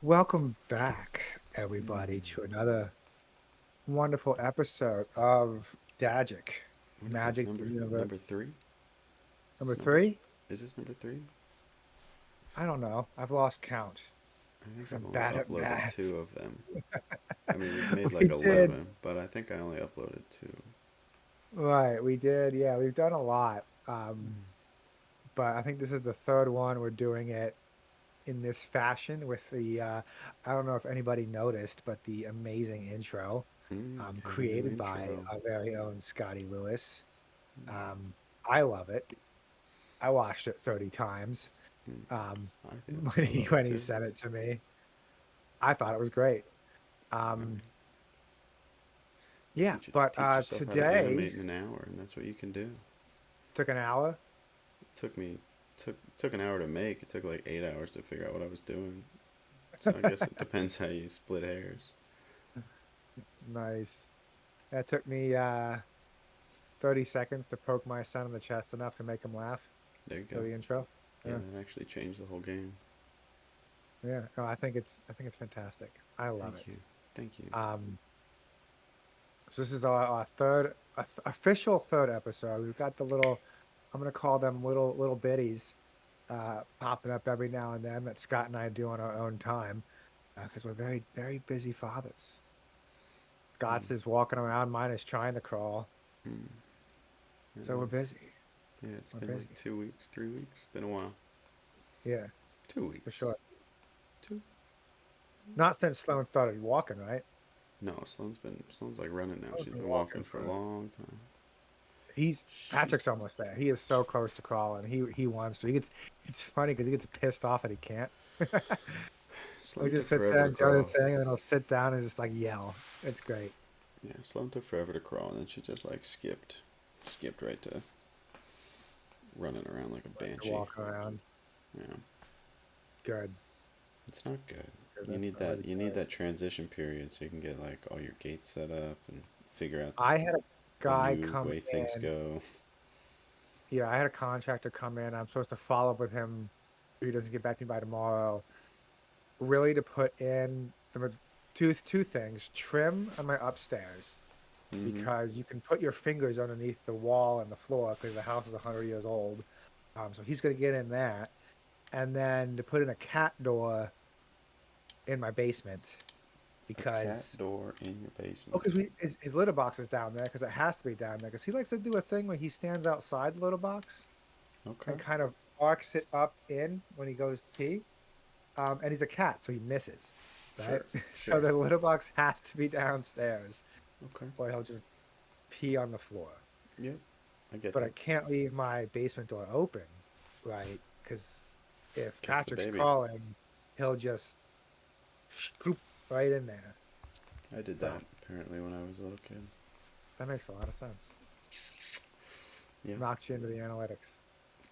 Welcome back, everybody, Mm. to another wonderful episode of Dadgic, What is this Magic the number? Universe. Number three? Number Is number? three? Is this number three? I don't know. I've lost count I think because I've I'm only bad at uploaded math. two of them. I mean, we've made We like did. 11, but I think I only uploaded two. Right, we did. Yeah, we've done a lot. Mm. But I think this is the third one we're doing it in this fashion with I don't know if anybody noticed, but the amazing intro Have a new created by intro. our very own Scotty Lewis. Mm. Um, I love it. I watched it 30 times Mm. um, I do. when I he love it when he too. sent it to me. I thought it was great. I Um, mean, yeah, but teach yourself how to today animate in an hour, and that's what you can do. took an hour. It took an hour to make. It took like 8 hours to figure out what I was doing. So I guess it depends how you split hairs. Nice. That took me 30 seconds to poke my son in the chest enough to make him laugh There you for go. the intro. Yeah, Yeah, that actually changed the whole game. yeah. No, I think it's fantastic. I love Thank it. you. Thank you. Um, so this is our third official third episode. We've got the little, I'm gonna call them little biddies popping up every now and then that Scott and I do on our own time because we're very busy fathers. Mm. Scott's is walking around, mine is trying to crawl, Mm. I so we're know. busy. Yeah, it's We're been like busy. 2 weeks, 3 weeks. Been a while. Yeah, Two for weeks. sure. Two? Not since Sloan started walking, right? No, Sloan's like running now. Sloan's She's been been walking walking for a for long time. he's She Patrick's almost there. He is so close to crawling. He wants to. It's funny because he gets pissed off that he can't. He'll Sloan took just sit forever there to and do the crawl. thing, and then he'll sit down and just like yell. It's great. Yeah, Sloan took forever to crawl, and then she just like skipped right to running around like a Like to banshee. walk around. Yeah, Good. it's not good. Good. You That's need always that. You need good. that transition period so you can get like all your gates set up and figure out I had a the guy new come way things in. go. Yeah, I had a contractor come in. I'm supposed to follow up with him if he doesn't get back to me by tomorrow. Really to put in two things: trim on my upstairs Mm-hmm. because you can put your fingers underneath the wall and the floor because the house is 100 years old. So he's going to get in that, and then to put in a cat door in my basement A cat because door in your oh, basement. because his litter box is down there because it has to be down there because he likes to do a thing where he stands outside the litter box Okay. and kind of arcs it up in when he goes to pee. And he's a cat, so he misses, right? Sure. So Sure. the litter box has to be downstairs, Okay. or he'll just pee on the floor. Yep. I get But I that. can't leave my basement door open, right? Because if Catch the Patrick's baby. crawling, he'll just scoop right in there. I did So that apparently when I was a little kid. that makes a lot of sense. Yeah. Knocks you into the analytics.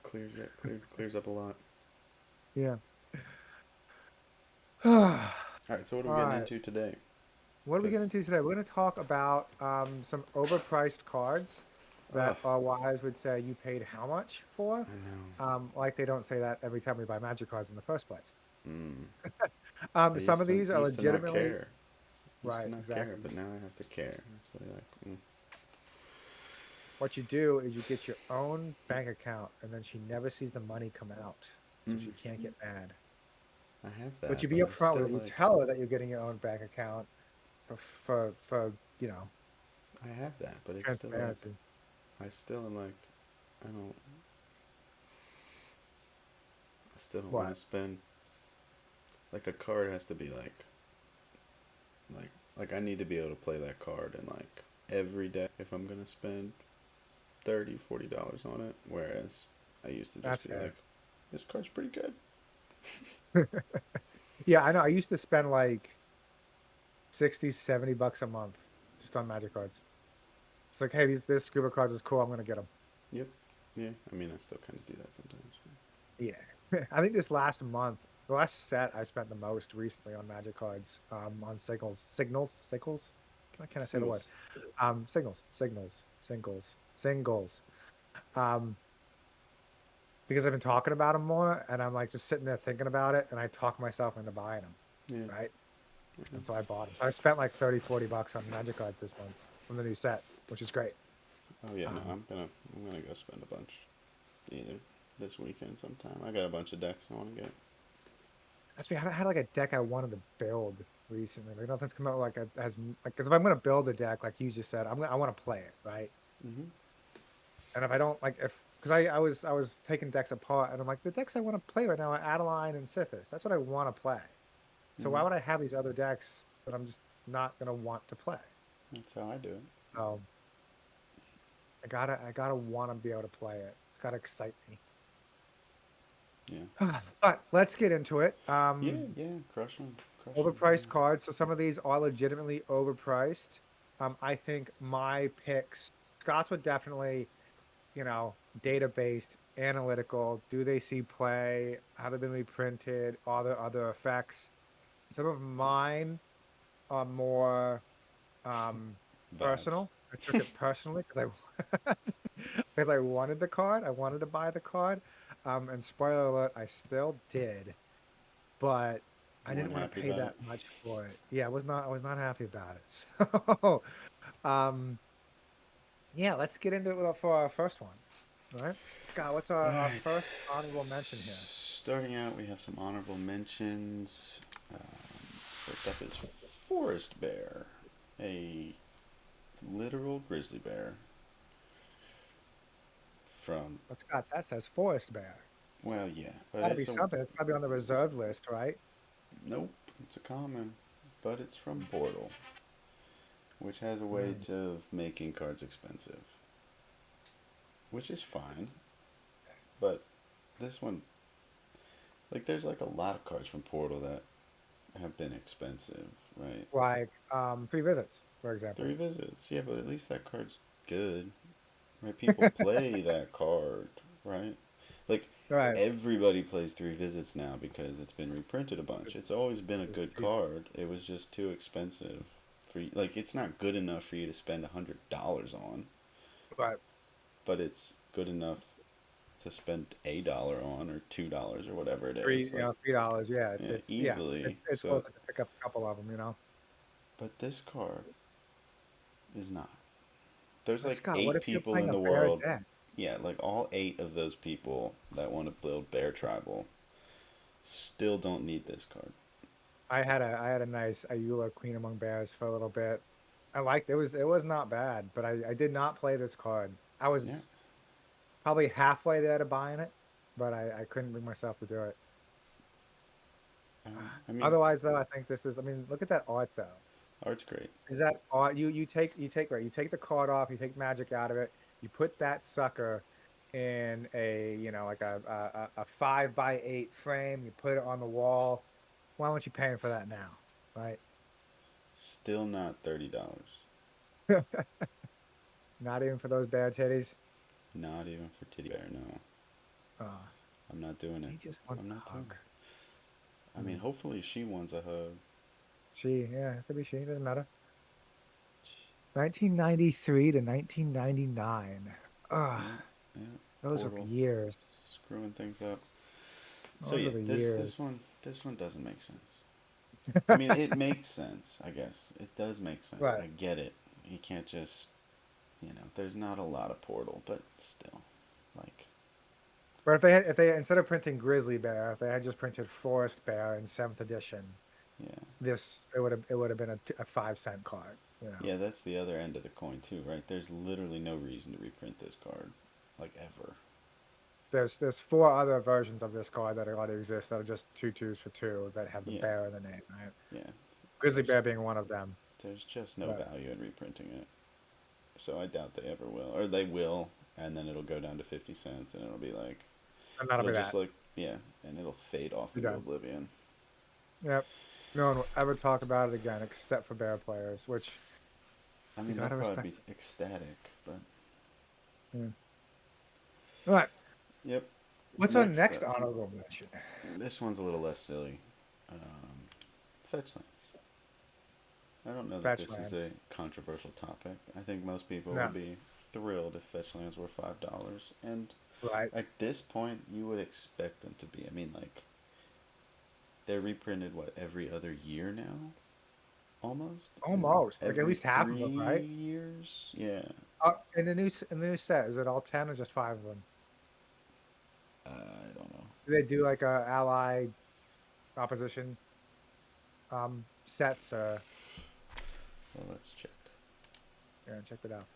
Clears up a lot. Yeah. All All right. So what are we getting right. into today? What are we Cause getting into today? We're going to talk about some overpriced cards ugh, that our wives would say you paid how much for. I know. Like they don't say that every time we buy magic cards in the first place. Mm. Some of these are used to not legitimately care. Used to right, not care, exactly. but now I have to care. So like, What you do is you get your own bank account, and then she never sees the money come out, so mm, she can't get mad. I have But that, you be but I upfront with still her. You like. tell her that you're getting your own bank account for I have that, but it's still like. transparency. I still am like. I don't. I still don't want What? to spend. Like a card has to be like I need to be able to play that card and like every deck if I'm gonna spend 30, $40 on it. Whereas I used to That's just be like, fair. this card's pretty good. Yeah, I know. I used to spend like 60, $70 a month just on magic cards. It's like, hey, this group of cards is cool. I'm gonna get them. Yep. Yeah. I mean, I still kind of do that sometimes. Yeah. I think this last month, the last set I spent the most recently on magic cards, on signals. why can't I say the word? Singles. Singles. Um, because I've been talking about them more, and I'm like just sitting there thinking about it, and I talk myself into buying them, Yeah. right? Mhm. And so I bought them. So I spent like 30, 40 bucks on Magic cards this month from the new set, which is great. Oh yeah, no, Um, I'm gonna go spend a bunch either this weekend sometime. I got a bunch of decks I want to get. I see. I haven't had like a deck I wanted to build recently. Like nothing's come out like as like because if I'm gonna build a deck, like you just said, I want to play it, right? Mm-hmm. And if I don't like if because I was taking decks apart and I'm like the decks I want to play right now are Adeline and Sithis. That's what I want to play. So Mm-hmm. why would I have these other decks that I'm just not gonna want to play? That's how I do it. So I gotta want to be able to play it. It's gotta excite me. Yeah. But let's get into it. Yeah, yeah. Crush 'em. Overpriced cards. So some of these are legitimately overpriced. I think my picks, Scott's would definitely, data-based, analytical. Do they see play? Have they been reprinted? Are there other effects? Some of mine are more Vibes. personal. I took it personally because I because I wanted the card. I wanted to buy the card. And spoiler alert, I still did, but I You didn't weren't want to happy pay about that it? much for it. Yeah, I was not happy about it. So, um, yeah, let's get into it for our first one. All right. Scott, what's All our right. first honorable mention here? Starting out, we have some honorable mentions. First up is Forest Bear, a literal grizzly bear from. But Scott, that says Forest Bear. Well, yeah, but Gotta be it's a. something. It's gotta be on the reserved list, right? Nope, it's a common, but it's from Portal, which has a way Mm. of making cards expensive, which is fine. But this one, like, there's like a lot of cards from Portal that have been expensive, right? Like three visits, for Three example. visits, yeah, but at least that card's good, right? People play that card, right? Like, Right. everybody plays three visits now because it's been reprinted a bunch. It's, It's always been a it's good cheap. card. It was just too expensive for you. Like, it's not good enough for you to spend $100 on, But but it's good enough to spend $1 on or $2 or whatever it is. Like, $3. Yeah, yeah, yeah, easily. it's So, worth it to pick up a couple of them. but this card is not. There's But like Scott, what eight if you're people playing in a the bear world. deck? Yeah, like all eight of those people that want to build Bear Tribal still don't need this card. I had a nice Ayula Queen Among Bears for a little bit. I liked it was not bad, but I did not play this card. I Yeah. was probably halfway there to buying it, but I couldn't bring myself to do it. I mean, Otherwise, though, I think this is. I mean, look at that art, though. art's great. Is that art? You take the card off, you take magic out of it, you put that sucker in a like a 5 by 8 frame. You put it on the wall. Why aren't you paying for that now, right? Still not $30. Not even for those bad titties. Not even for Titty Bear. No, Uh, I'm not doing it. he just wants I'm a not doing hug. it. I mean, Hmm. hopefully she wants a hug. Yeah, it could be she. Doesn't matter. 1993 to 1999. Yeah, Ah, yeah. those are the Portal years. screwing things up. So Those yeah, are the this years. this one doesn't make sense. I mean, it makes sense, I guess. It does make sense. Right. I get it. You can't just, there's not a lot of Portal, but still, like, But if they instead of printing Grizzly Bear, if they had just printed Forest Bear in seventh edition, yeah. this it would have been a 5 cent card. Yeah, that's the other end of the coin too, right? There's literally no reason to reprint this card, like ever. There's four other versions of this card that already exist that are just two-twos for two that have the Yeah, bear in the name, right? yeah. Grizzly There's Bear being one of them. there's just no But value in reprinting it. So I doubt they ever will, or they will, and then it'll go down to 50 cents, and it'll be like, and that'll it'll be just that. like, yeah, and it'll fade off You're into done. oblivion. Yep. No one will ever talk about it again except for bear players, which I you mean, they'll gotta probably respect. be ecstatic, but Yeah. All right. yep. What's our Next next up, honorable mention? this one's a little less silly. Um, Fetch lands. I don't know that Fetch this is lands. a controversial topic. I think most people No, would be thrilled if fetch lands were $5, and right? at this point, you would expect them to be. I mean, like they're reprinted what every other year now, almost. Is it Almost like at every least half three of them, right? years? Yeah. In the new set, is it all 10 or just five of them? I don't know. Do they do like a allied opposition sets? Well, let's check. Yeah, check that out.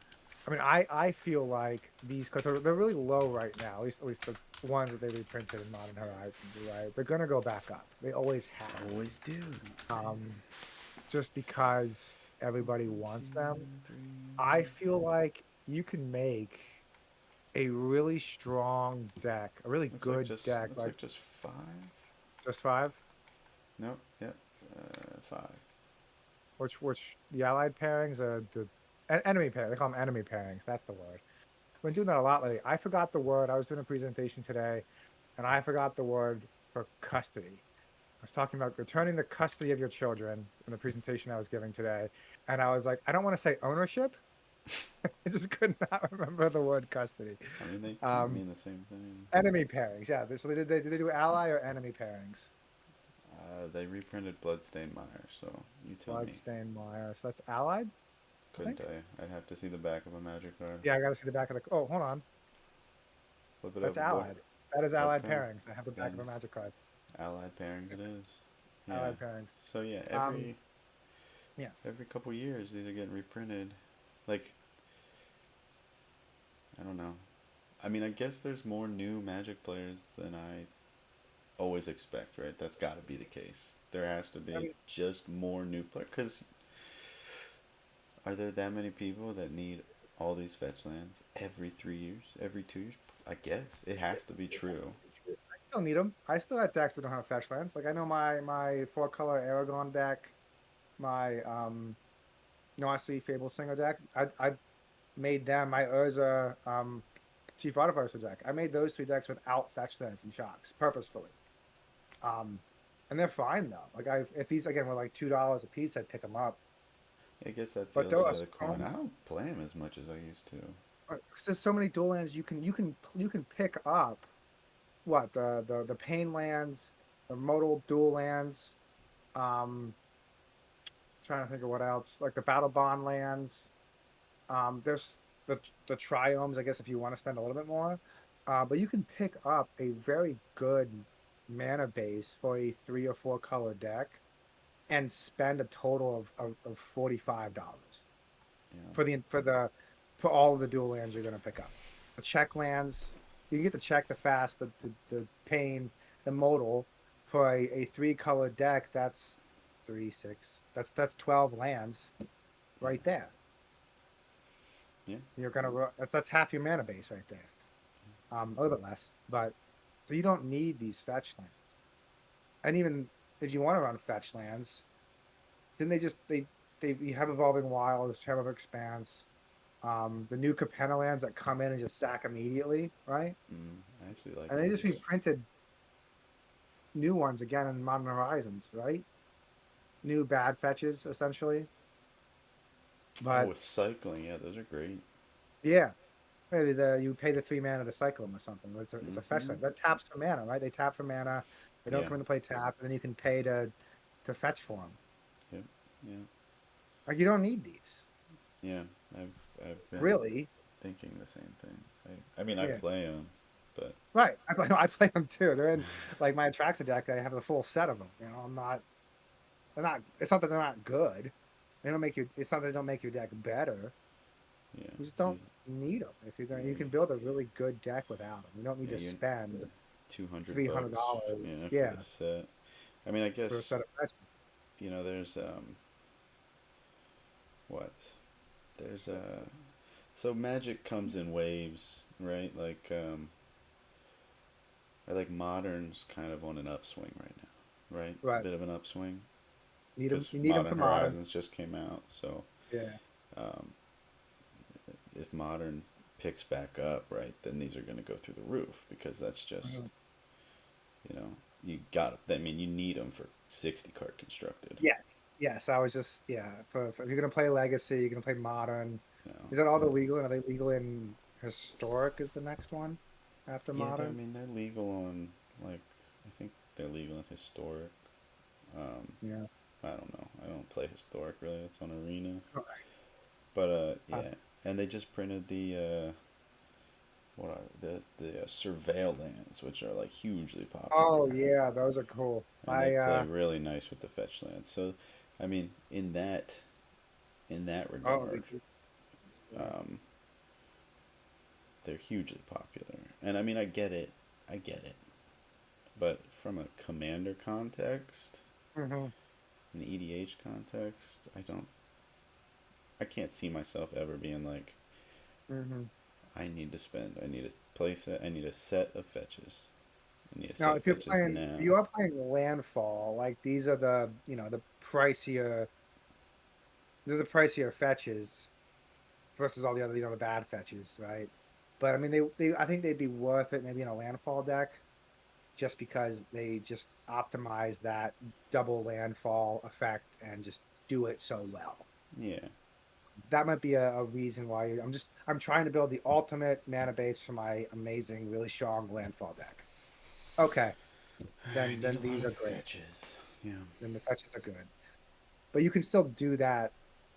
I mean, I feel like these cards they're really low right now. At least the ones that they reprinted in Modern Horizons, right? They're gonna go back up. They always have. Always do. Um, just because everybody One, two, wants them. I three. feel like you can make a really strong deck, a really good deck, Looks like like just five. just five, Nope. Yep. Five. which the allied pairings are enemy pair. They call them enemy pairings. That's the word. I've been doing that a lot lately. I forgot the word. I was doing a presentation today, and I forgot the word for custody. I was talking about returning the custody of your children in the presentation I was giving today, and I was like, I don't want to say ownership. I just could not remember the word custody. I mean, they kind of Um, mean the same thing. enemy pairings, yeah. So did they do ally or enemy pairings? They reprinted Bloodstained Mire, so you tell me. Bloodstain Maya. So that's allied, I Couldn't think. tell you. I'd have to see the back of a magic card. Yeah, I got to see the back of the. Oh, hold on. Flip it That's over, boy. allied. That is allied Okay. pairings. I have the back of Then a magic card. allied pairings it is. Yeah. Allied pairings. So yeah, Um, yeah. every couple years these are getting reprinted. Like, I don't know. I mean, I guess there's more new Magic players than I always expect, right? That's got to be the case. There has to I be mean, just more new players. Because are there that many people that need all these fetch lands every 3 years, every 2 years? I guess it has to be true. I still need them. I still have decks that don't have fetch lands. Like I know my four color Aragon deck, my Nazi Fable Singer deck. I made them my Urza Chief Artificer deck. I made those three decks without fetch lands and shocks purposefully. Um, and they're fine though. Like I if these again were like $2 a piece, I'd pick them up. I guess that's the But other there side are of the so coin. I don't play them as much as I used to. because there's so many dual lands you can pick up what the pain lands, the modal dual lands. Trying to think of what else like the battle bond lands. There's the triomes, I guess, if you want to spend a little bit more. But you can pick up a very good mana base for a three or four color deck and spend a total of $45 Yeah, for all of the dual lands you're going to pick up. The check lands, you can get the check, the fast, the pain, the modal for a three color deck. That's three, six. That's 12 lands yeah, right there. yeah, You're gonna that's half your mana base right there. A little bit less, but so you don't need these fetch lands. And even if you want to run fetch lands, then they you have Evolving Wilds, Terror of Expanse, the new Capenna lands that come in and just sack immediately, right? I actually like And they just those. reprinted new ones again in Modern Horizons, right? New bad fetches essentially. Oh, But with cycling, yeah, those are great. yeah, you pay the 3 mana to cycle them or something. It's a fetch Mm-hmm. land that taps for mana, right? They tap for mana. They don't Yeah, come into play tap, and then you can pay to fetch for them. yep, yeah, Like you don't need these, yeah. I've been really. thinking the same thing. I mean, I Yeah, play them, but right. I play them too. They're in like my Atraxa deck. I have the full set of them. I'm not. They're not. It's not that they're not good. They don't make you. It's not that they don't make your deck better. yeah, You just you, don't need them. If you're yeah, going, you can build a really good deck without them. You don't need yeah, to you spend 200 three hundred bucks, dollars. yeah, for Yeah, the set. I mean, I for a guess set of fetches. there's what there's so magic comes in waves, right? I like modern's kind of on an upswing right now, right? A Right. bit of an upswing Need them. because You need them Modern for modern. Horizons just came out, so Yeah. um, if modern picks back up, right, then these are going to go through the roof because that's just Mhm. you know you got. I mean, you need them for 60 card constructed. Yes. Yes, I was just yeah, for if you're gonna play Legacy, you're gonna play Modern. You know. Is that all the legal? And are they legal in Historic is the next one after Yeah, I Modern? mean they're legal on like I think they're legal in historic. Um, Yeah. I don't know. I don't play historic really. It's on arena. Okay. But Uh, yeah, and they just printed the what are the surveillance, which are like hugely oh popular, yeah, those are cool. and they play really nice with the fetch lands. So, I mean, in that Oh regard, yeah. um, they're hugely popular. And I mean, I get it. But from a commander context, Hmm. an EDH context, I can't see myself ever being like, Hmm. I need a playset, I need a set of fetches. I need a Now, set of if you're fetches playing, if now. you are playing Landfall, like these are the, the pricier, they're the pricier fetches versus all the other, the bad fetches, right? But I mean, I think they'd be worth it maybe in a Landfall deck just because they just optimize that double landfall effect and just do it so well. Yeah. That might be a reason why I'm trying to build the ultimate mana base for my amazing, really strong landfall deck. Okay, I then need a lot these of are great. fetches. Yeah. Then the fetches are good. But you can still do that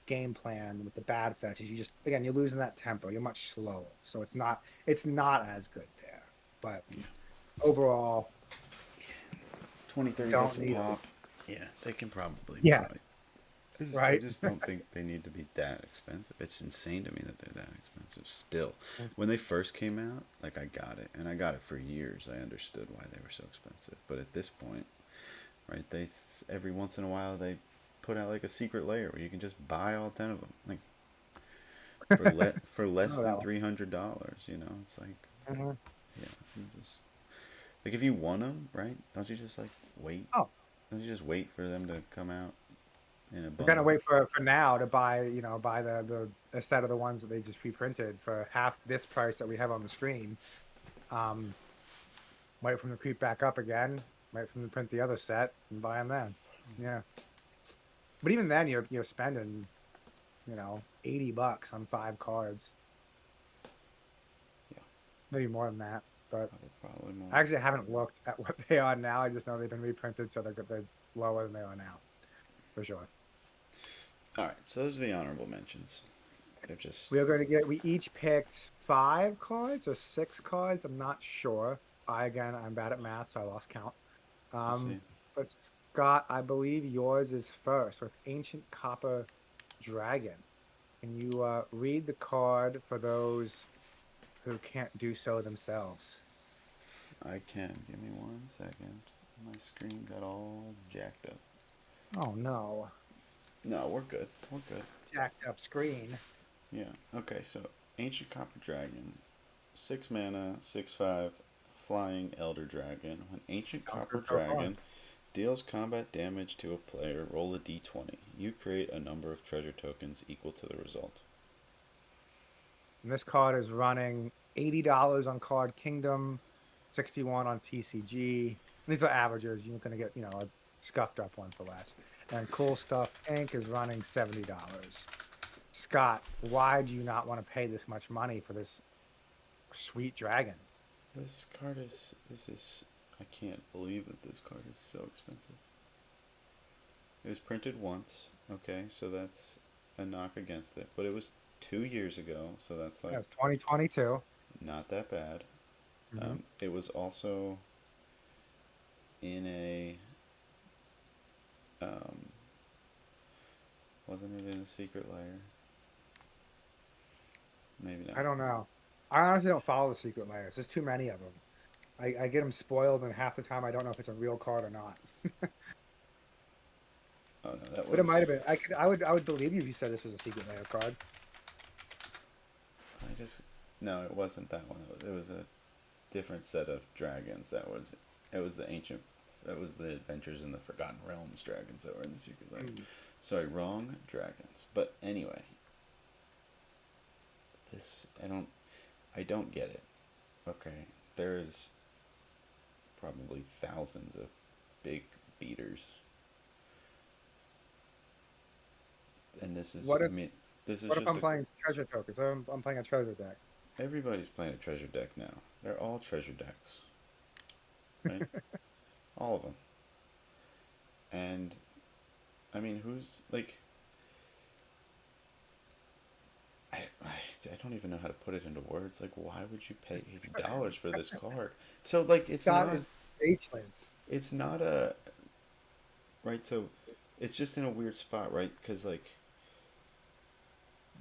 game plan with the bad fetches. You just again you're losing that tempo. You're much slower. So it's not as good there. But Yeah. overall, 20, 30 bucks don't a need them. pop. Yeah, they can probably Yeah, probably. I right? just don't think they need to be that expensive. It's insane to me that they're that expensive still. When they first came out, like I got it, and I got it for years. I understood why they were so expensive. But at this point, right, every once in a while they put out like a secret layer where you can just buy all 10 of them, like for I less know than that one. $300. You know, it's like Mhm. yeah, you just like if you want them, right? Don't you just like wait? Oh, Don't you just wait for them to come out in a we're gonna bundle? wait for now to buy, buy the set of the ones that they just pre-printed for half this price that we have on the screen. Um, Wait for them to creep back up again. Wait for them to print the other set and buy them then. Yeah, but even then, you're spending, $80 on 5 cards, Yeah, maybe more than that. But probably more. I actually haven't looked at what they are now. I just know they've been reprinted, so they're lower than they are now for sure. All right, so those are the honorable mentions. They're just We each picked 5 cards or 6 cards. I'm not sure. I'm bad at math, so I lost count. we'll see. Um, but Scott, I believe yours is first with Ancient Copper Dragon. Can you read the card for those who can't do so themselves? I can. Give me 1 second. My screen got all jacked up. Oh no, No, we're good. We're good. jacked up screen. Yeah. Okay, so Ancient Copper Dragon, 6 mana, 6/5, flying Elder Dragon. When Ancient Sounds Copper good so far. Dragon deals combat damage to a player, roll a d20. You create a number of treasure tokens equal to the result. And this card is running $80 on Card Kingdom, 61 on TCG. These are averages. You're going to get, a scuffed up one for less. And Cool Stuff Inc. is running $70. Scott, why do you not want to pay this much money for this sweet dragon? This is, I can't believe that this card is so expensive. It was printed once, okay, so that's a knock against it. But it was 2 years ago, so that's like That's 2022. not that bad. Hmm. It was also in a, um, wasn't it in a secret layer? Maybe I not. don't know. I honestly don't follow the secret layers. There's too many of them. I get them spoiled, and half the time I don't know if it's a real card or not. Oh no, that But it might was. have been. I would believe you if you said this was a secret layer card. I just. No, it wasn't that one. It was a different set of dragons. It was the ancient. That was the Adventures in the Forgotten Realms dragons that were in the secret layer. Mm. Sorry, wrong dragons. But anyway, this I don't get it. Okay, there's probably thousands of big beaters And this is, What I if mean, this is what if just I'm a. playing treasure tokens? I'm playing a treasure deck. Everybody's playing a treasure deck now. They're all treasure decks, right? All of them. And I mean, who's like, I don't even know how to put it into words. Like, why would you pay $80 for this card? So like, Scott is speechless. it's not a right. So it's just in a weird spot, right? Because like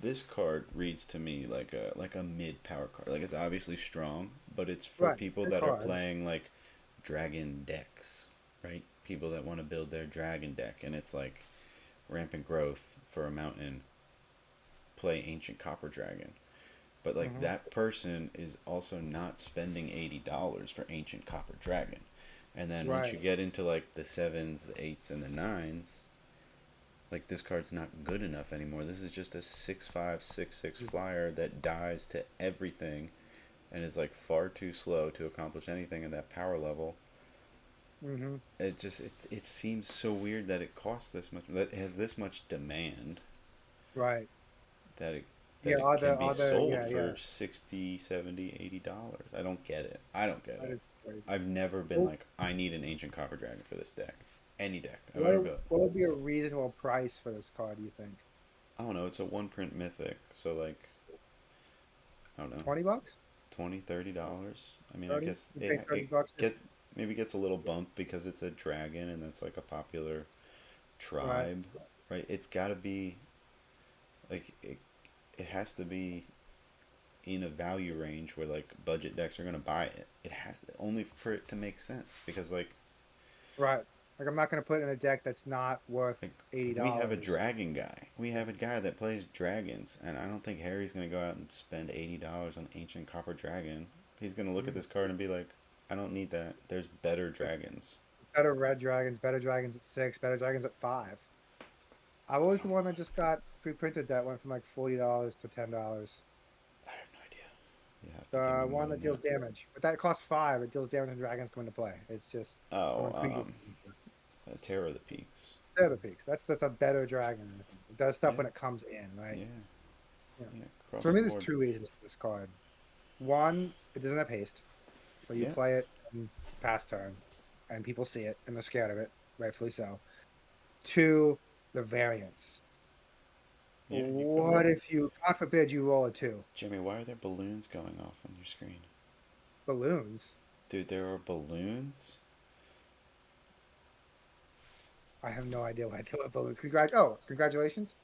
this card reads to me like a mid power card. Like it's obviously strong, but it's for Right, people good that are card. playing like dragon decks, right? People that want to build their dragon deck, and it's like rampant growth for a mountain. Play ancient copper dragon, but like Hmm. that person is also not spending $80 for ancient copper dragon. And then once Right. you get into like the sevens, the eights, and the nines, like this card's not good enough anymore. This is just a 6/5 6/6 flyer that dies to everything and is like far too slow to accomplish anything at that power level. Hmm. It seems so weird that it costs this much, that it has this much demand, Right. that it Yeah. can be sold Yeah, yeah. for 60, 70, $80. I don't get it. I don't get That it. is crazy. I've never been Well, like, I need an ancient copper dragon for this deck. Any deck I've ever what built. what would be a reasonable price for this card, do you think? I don't know. It's a one print mythic, so like, I don't know, $20? 20, $30. I mean, I 30? guess You pay 30 it bucks if gets maybe gets a little bump because it's a dragon and that's like a popular right. tribe, right? It's got to be like it has to be in a value range where like budget decks are gonna buy it. It has to, only for it to make sense because Right. Like I'm not gonna put in a deck that's not worth like eighty we have a dollars. dragon guy. We have a guy that plays dragons, and I don't think Harry's gonna go out and spend $80 on ancient copper dragon. He's gonna look at Mm. this card and be like, I don't need that. There's better It's dragons. better red dragons, better dragons at 6, better dragons at 5. I was the one that just got pre-printed that went from like $40 to $10. I have no idea. You have to give The me more one that than deals that. damage, but that costs 5. It deals damage and dragons come into play. It's just Oh, when creatures. Terror of the Peaks. They're the peaks. That's a better dragon. It does stuff Yeah, when it comes in, right? yeah, Yeah. yeah. So for Across me, the there's board. two reasons for this card. One, it doesn't have haste, so you Yeah, play it in pass turn, and people see it and they're scared of it, rightfully so. Two, the variance. yeah. You could roll. What if you, God forbid, you roll a 2? Jimmy, why are there balloons going off on your screen? Balloons. Dude, there are balloons? I have no idea why I do it. Balloons. Congratulations.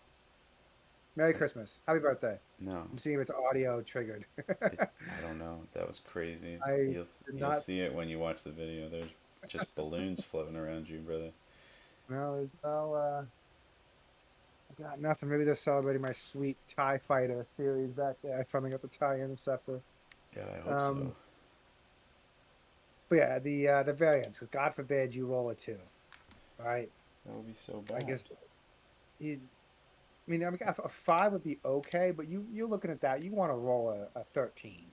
Merry I, Christmas. Happy birthday. no. I'm seeing if it's audio triggered. It, I don't know. That was crazy. I did You'll not. see it when you watch the video. There's just balloons floating around you, brother. No, there's no. I got nothing. Maybe they're celebrating my sweet Tie Fighter series back there. I finally got the Tie Interceptor. God, I hope Um, so. but yeah, the variance. Because God forbid you roll a 2. All right. That would be so I bad. guess you. I mean, a 5 would be okay, but you're looking at that. You want to roll a 13,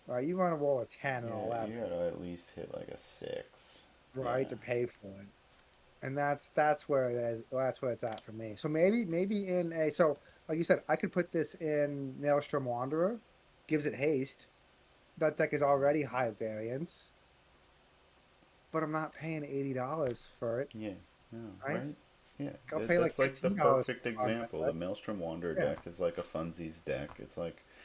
right? You want to roll a 10 and Yeah, you 11, gotta at least hit like a 6. right, Yeah. to pay for it. And that's where it is. That's where it's at for me. So maybe in a so like you said, I could put this in Maelstrom Wanderer, gives it haste. That deck is already high variance, but I'm not paying $80 for it, Yeah. No, right? right? Yeah. I'll pay like That's like the $15 perfect for a card like example. that. The Maelstrom Wander Yeah, deck is like a funsies deck. It's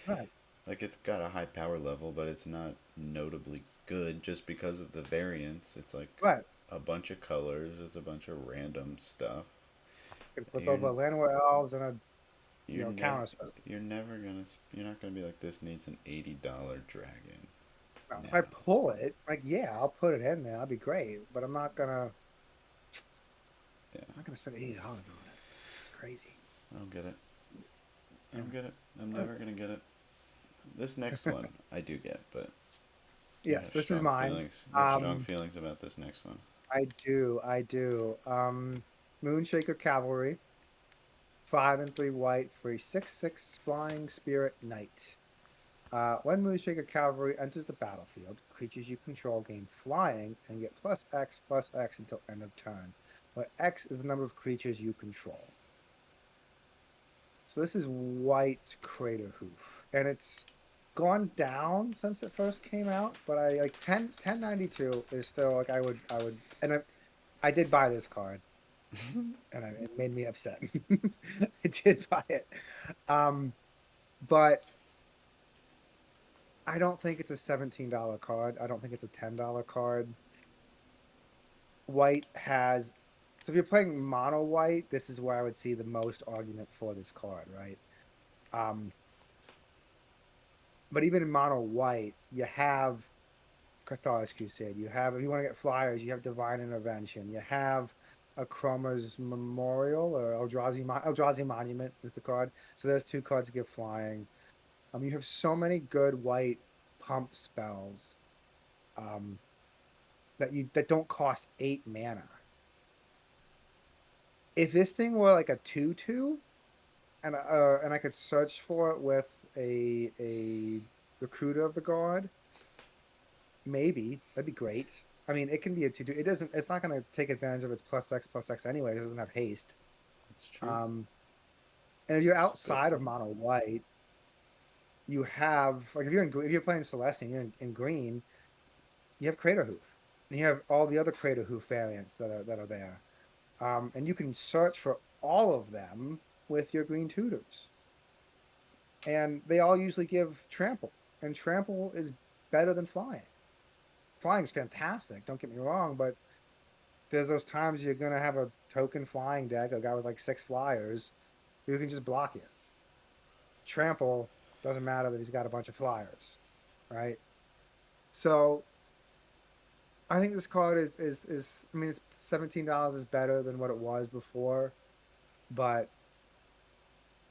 right, like it's got a high power level, but it's not notably good just because of the variance. It's like right. a bunch of colors, there's a bunch of random stuff. Can flip You're over Llanowar Elves and a you're never counter spell. you're not gonna be like, this needs an $80 dragon. Now, No. if I pull it, like yeah, I'll put it in there. That'd be great, but Yeah. I'm not gonna spend $80 on it. It's crazy. I don't get it. I Yeah. don't get it. I'm Uh, never gonna get it. This next one I do get, but I Yes, have this is strong mine. feelings. You have strong feelings about this next one. I do, I do. Moonshaker Cavalry, 5 and 3 white for a 6/6 Flying Spirit Knight. When Moonshaker Cavalry enters the battlefield, creatures you control gain flying and get +X/+X until end of turn, where X is the number of creatures you control. So this is white Crater Hoof, and it's gone down since it first came out. But I like 1092 is still like and I did buy this card, and it made me upset. I did buy it, um, but I don't think it's a $17 card. I don't think it's a $10 card. White has so if you're playing mono white, this is where I would see the most argument for this card, right? Um, but even in mono white, you have Cathar's Crusade. You have, if you want to get flyers, you have Divine Intervention. You have a Chroma's Memorial or Eldrazi Monument is the card. So there's two cards that give flying. You have so many good white pump spells um, that don't cost 8 mana. If this thing were like a 2/2, and I could search for it with a Recruiter of the Guard, maybe that'd be great. I mean, it can be a 2/2. It doesn't. It's not going to take advantage of its plus X anyway. It doesn't have haste. It's true. Um, and if you're It's a good outside of point. mono white, you have like if you're playing Celestian, you're in green. You have Crater Hoof, and you have all the other Crater Hoof variants that are there. And you can search for all of them with your green tutors. And they all usually give trample, and trample is better than flying. Flying's fantastic, don't get me wrong, but there's those times you're gonna have a token flying deck, a guy with like 6 flyers, who can just block you. Trample doesn't matter that he's got a bunch of flyers, right? So I think this card is I mean it's $17 is better than what it was before, but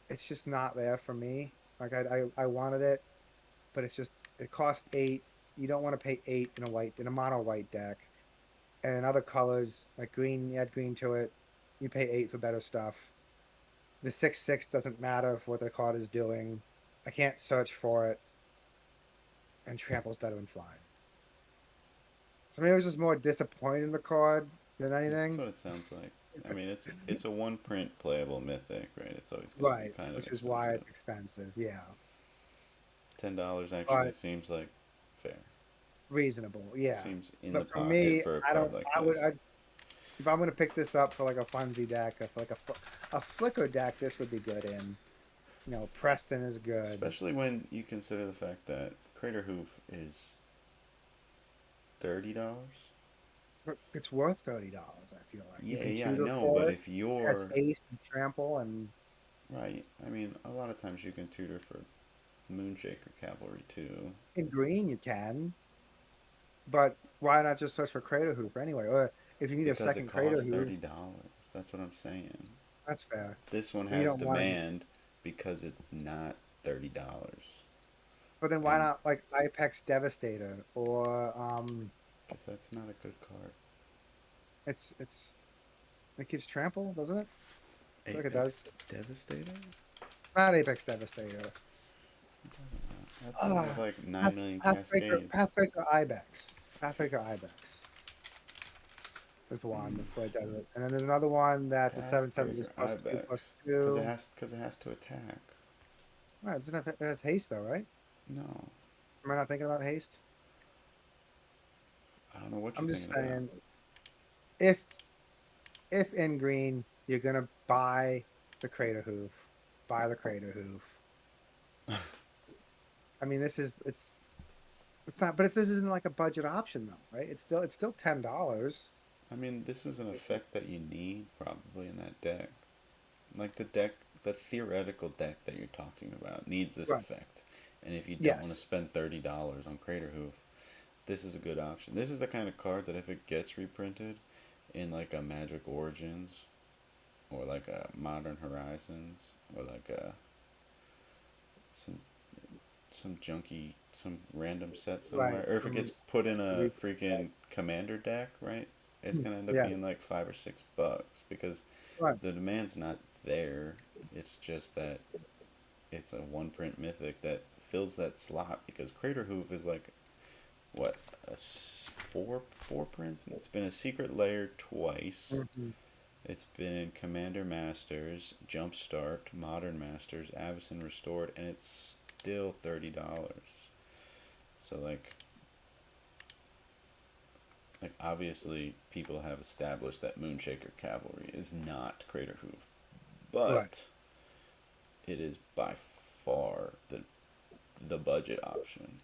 it's just not there for me. Like I wanted it, but it's just it cost 8. You don't want to pay 8 in a mono white deck. And in other colors, like green, you add green to it, you pay 8 for better stuff. The 6/6 doesn't matter for what the card is doing. I can't search for it, and trample's better than flying. So maybe I was just more disappointed in the card than That's anything. what it sounds like. I mean, it's a one print playable mythic, right? It's always going to be Right, kind of which is why expensive. it's expensive. Yeah, $10 actually but seems like fair. reasonable. Yeah, Seems in the but for pocket me, for a I card don't. like I would. this. If I'm gonna pick this up for like a funsy deck, or for like a flicker deck, this would be good in. Preston is good. Especially when you consider the fact that Crater Hoof is $30. But it's worth $30, I feel like. You Yeah, can yeah, I tutor know, for but it. if It has you're haste and trample, and right, I mean, a lot of times you can tutor for Moonshaker Cavalry too, in green you can. But why not just search for Crater Hoof anyway? Or if you need a because it second Crater costs Hoof, $30. That's what I'm saying. that's fair. This one But you has don't want to. demand because it's not $30, But then why and not like Apex Devastator or because that's not a good card. it's it gives trample, doesn't it? I feel like it Apex does. Devastator? Not Apex Devastator. That's the one with Ah, like 9 million Pathbreaker, cascades. Pathbreaker Ibex. Pathbreaker Ibex is one where it does it. And then there's another one that's a 7/7 Pathbreaker just plus two plus Ibex. two. Because it has to attack. Right, it has haste though, right? No. Am I not thinking about haste? I don't know what I'm you're just thinking about. saying if if in green you're gonna buy the Crater Hoof, buy the Crater Hoof. I mean it's not but this isn't like a budget option though, right? It's still $10. I mean, this is an effect that you need probably in that deck. Like the deck, the theoretical deck that you're talking about needs this Right. effect. And if you don't want to Yes. spend $30 on Crater Hoof, this is a good option. This is the kind of card that if it gets reprinted in like a Magic Origins or like a Modern Horizons or like a some some random set Right. somewhere, or if it Some gets put in a replay. freaking commander deck, right? It's gonna end up Yeah. being like $5 or $6 because Right. the demand's not there. It's just that it's a one print mythic that fills that slot because Crater Hoof is like what four prints, and it's been a secret layer twice. Mhm. It's been in Commander Masters, Jumpstart, Modern Masters, Avacyn Restored, and it's still $30. So like obviously people have established that Moonshaker Cavalry is not Crater Hoof, Right. but it is by far the budget option.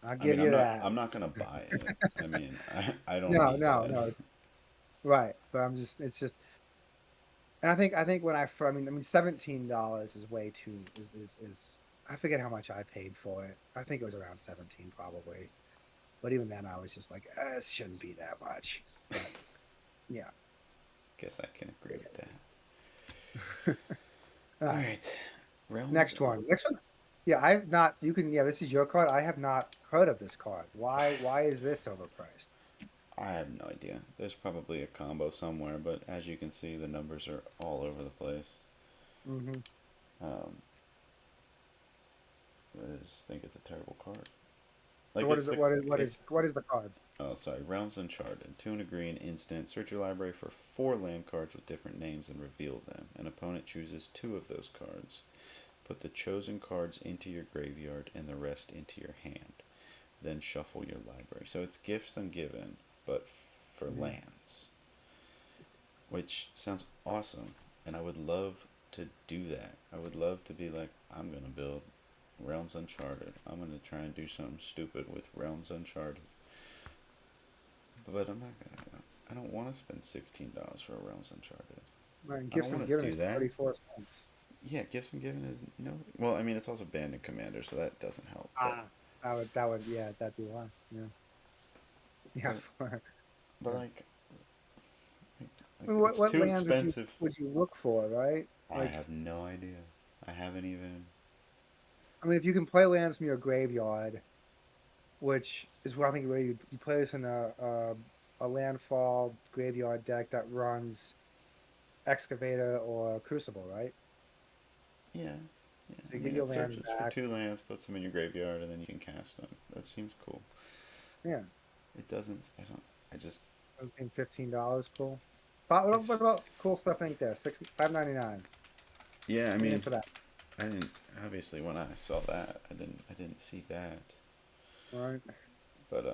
I'll I give mean, you that. I'm not gonna buy it. I mean, I don't No, need no, it. no. Right. But it's just, and I think when I mean, $17 is way too, is, I forget how much I paid for it. I think it was around 17 probably. But even then I was just like, it shouldn't be that much. But yeah. Guess I can agree with that. All All right. right, Realms. Next one. Next one. Yeah, I've not, you can, yeah, this is your card. I have not heard of this card. Why is this overpriced? I have no idea. There's probably a combo somewhere, but as you can see, the numbers are all over the place. Hmm. Um, I just think it's a terrible card. So Like what it's is it? the it's What is the card? oh sorry, Realms Uncharted. 2 and a green instant. Search your library for 4 land cards with different names and reveal them. An opponent chooses 2 of those cards. Put the chosen cards into your graveyard and the rest into your hand. Then shuffle your library. So it's Gifts Ungiven, but for Mhm. lands, which sounds awesome. And I would love to do that. I would love to be like, I'm going to build Realms Uncharted. I'm going to try and do something stupid with Realms Uncharted. But I'm not going to. I don't want to spend $16 for a Realms Uncharted. Right, I don't Gifts want from to Given do is that. 34 cents. Yeah, Gifts and Given is no. Well, I mean, it's also banned in Commander, so that doesn't help. But Ah, yeah, that'd be why. Yeah, yeah. but but Yeah. I like mean, it's what too lands expensive. would you look for, right? I Like, have no idea. I haven't even. I mean, if you can play lands from your graveyard, which is where I think where you play this in a landfall graveyard deck that runs Excavator or Crucible, right? Yeah, yeah. So I you get mean, your it lands searches for back. 2 lands, puts them in your graveyard, and then you can cast them. That seems cool. Yeah, It doesn't. I don't. I just. doesn't seem $15 cool. But It's. what about cool stuff ain't there? 5.99. Yeah. I What are you in mean, for that? I didn't. Obviously, when I saw that, I didn't. I didn't see that. All right. But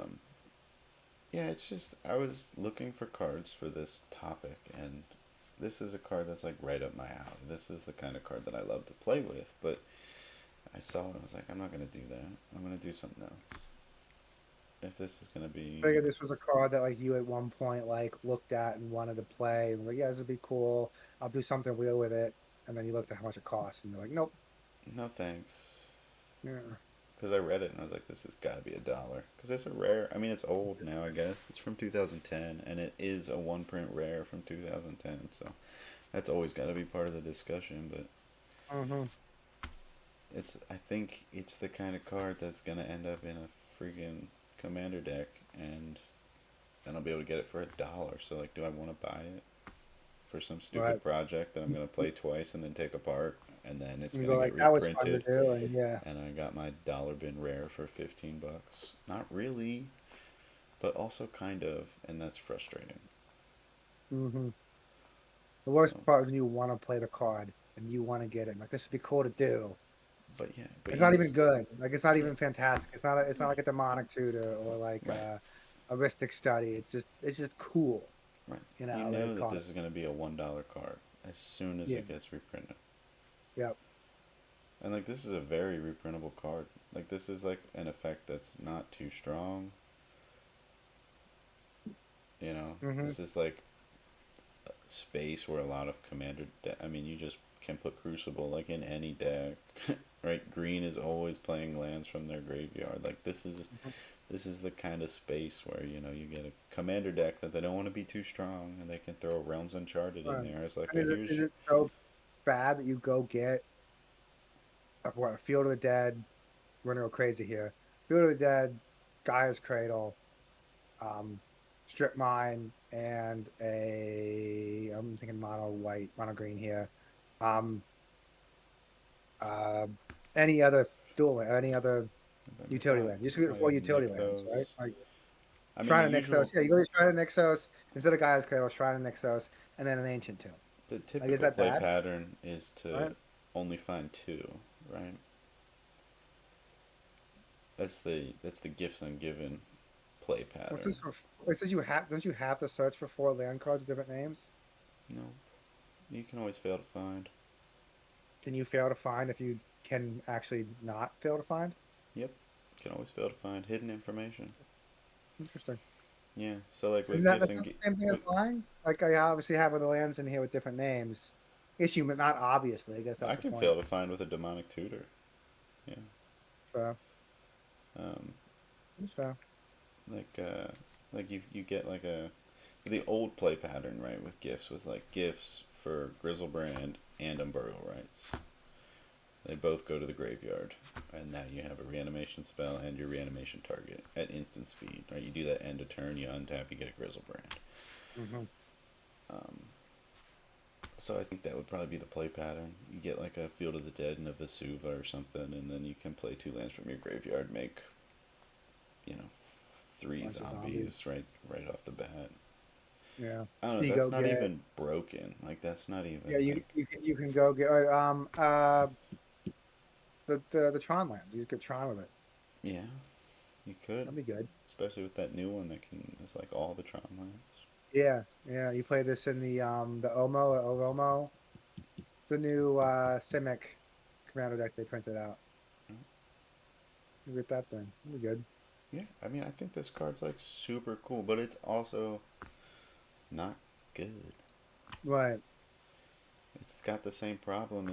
yeah. It's just I was looking for cards for this topic, and this is a card that's like right up my alley. This is the kind of card that I love to play with. But I saw it, and I was like, I'm not gonna do that. I'm gonna do something else. If this is gonna be Figured this was a card that like you at one point like looked at and wanted to play and like, yeah, this would be cool. I'll do something real with it. And then you looked at how much it costs and you're like, nope. no thanks. Yeah. Because I read it and I was like, this has got to be $1. Because it's a rare. I mean, it's old now, I guess. It's from 2010, and it is a one print rare from 2010. So that's always got to be part of the discussion. But Hmm. it's. I think it's the kind of card that's gonna end up in a freaking commander deck, and then I'll be able to get it for $1. So like, do I want to buy it for some Right. stupid project that I'm gonna play twice and then take apart, and then it's You gonna go get like, that was fun to reprinted, do. And yeah. and I got my dollar bin rare for $15? Not really, but also kind of, and that's frustrating. Hmm. The worst So, part is when you want to play the card and you want to get it. Like, this would be cool to do. but yeah, but It's you not even just good. Like, it's not yeah, even fantastic. It's not like a demonic tutor or like right, a Ristic study. It's just cool, right. you You know, that it know that this costs. is going to be a $1 card as soon as Yeah. it gets reprinted, Yep. and like this is a very reprintable card. Like this is like an effect that's not too strong. You know, Hmm. this is like space where a lot of commander. I mean, you just can put Crucible like in any deck, right? Green is always playing lands from their graveyard. Like this is the kind of space where you know you get a commander deck that they don't want to be too strong, and they can throw Realms Uncharted in Right. there. It's like And a is here's it so bad that you go get a Field of the Dead? We're gonna go crazy here. Field of the Dead, Gaia's Cradle, um, Strip Mine, and I'm thinking mono white, mono green here. Um, uh, any other any other if I utility might land? You just get might four have utility nicked lands, right? those. Like, I mean, the Shrine of usual, Nixos. Yeah, you go to Shrine of Nixos instead of Gaia's Cradle, Shrine of Nixos, and then an Ancient Tomb. the Like, is typical that play bad? pattern is to Right? only find two, right? That's the gifts ungiven play What's pattern. this for? It says you have. Don't you have to search for 4 land cards with different names? No, you can always fail to find. Can you fail to find if you can actually not fail to find? Yep, you can always fail to find hidden information. Interesting. Yeah, so like Isn't with that gifts that's and not the same thing as with lying? Like I obviously have the lands in here with different names. Issue, but not obviously. I guess that's I the can point. fail to find with a demonic tutor. Yeah, Fair. um, It's fair. like like you get like a the old play pattern right with gifts was like gifts for Grizzlebrand and Unburial Rights. They both go to the graveyard, and now you have a reanimation spell and your reanimation target at instant speed. Right, you do that end of turn, you untap, you get a Grizzlebrand. Hmm. Um, so I think that would probably be the play pattern. You get like a Field of the Dead and a Vesuva or something, and then you can play 2 lands from your graveyard, make you know three Bunch of zombies. zombies right off the bat. Yeah. I don't know. You That's go not get. even broken. Like that's not Yeah, even you like you can go get the Tron lands. You just get Tron with it. yeah. You could, That'd be good. especially with that new one that can is like all the Tron lands. Yeah, yeah. You play this in the Omo or Omo, the new Simic commander deck they printed out. You get that thing. That'd be good. Yeah, I mean, I think this card's like super cool, but it's also not good. Right. It's got the same problem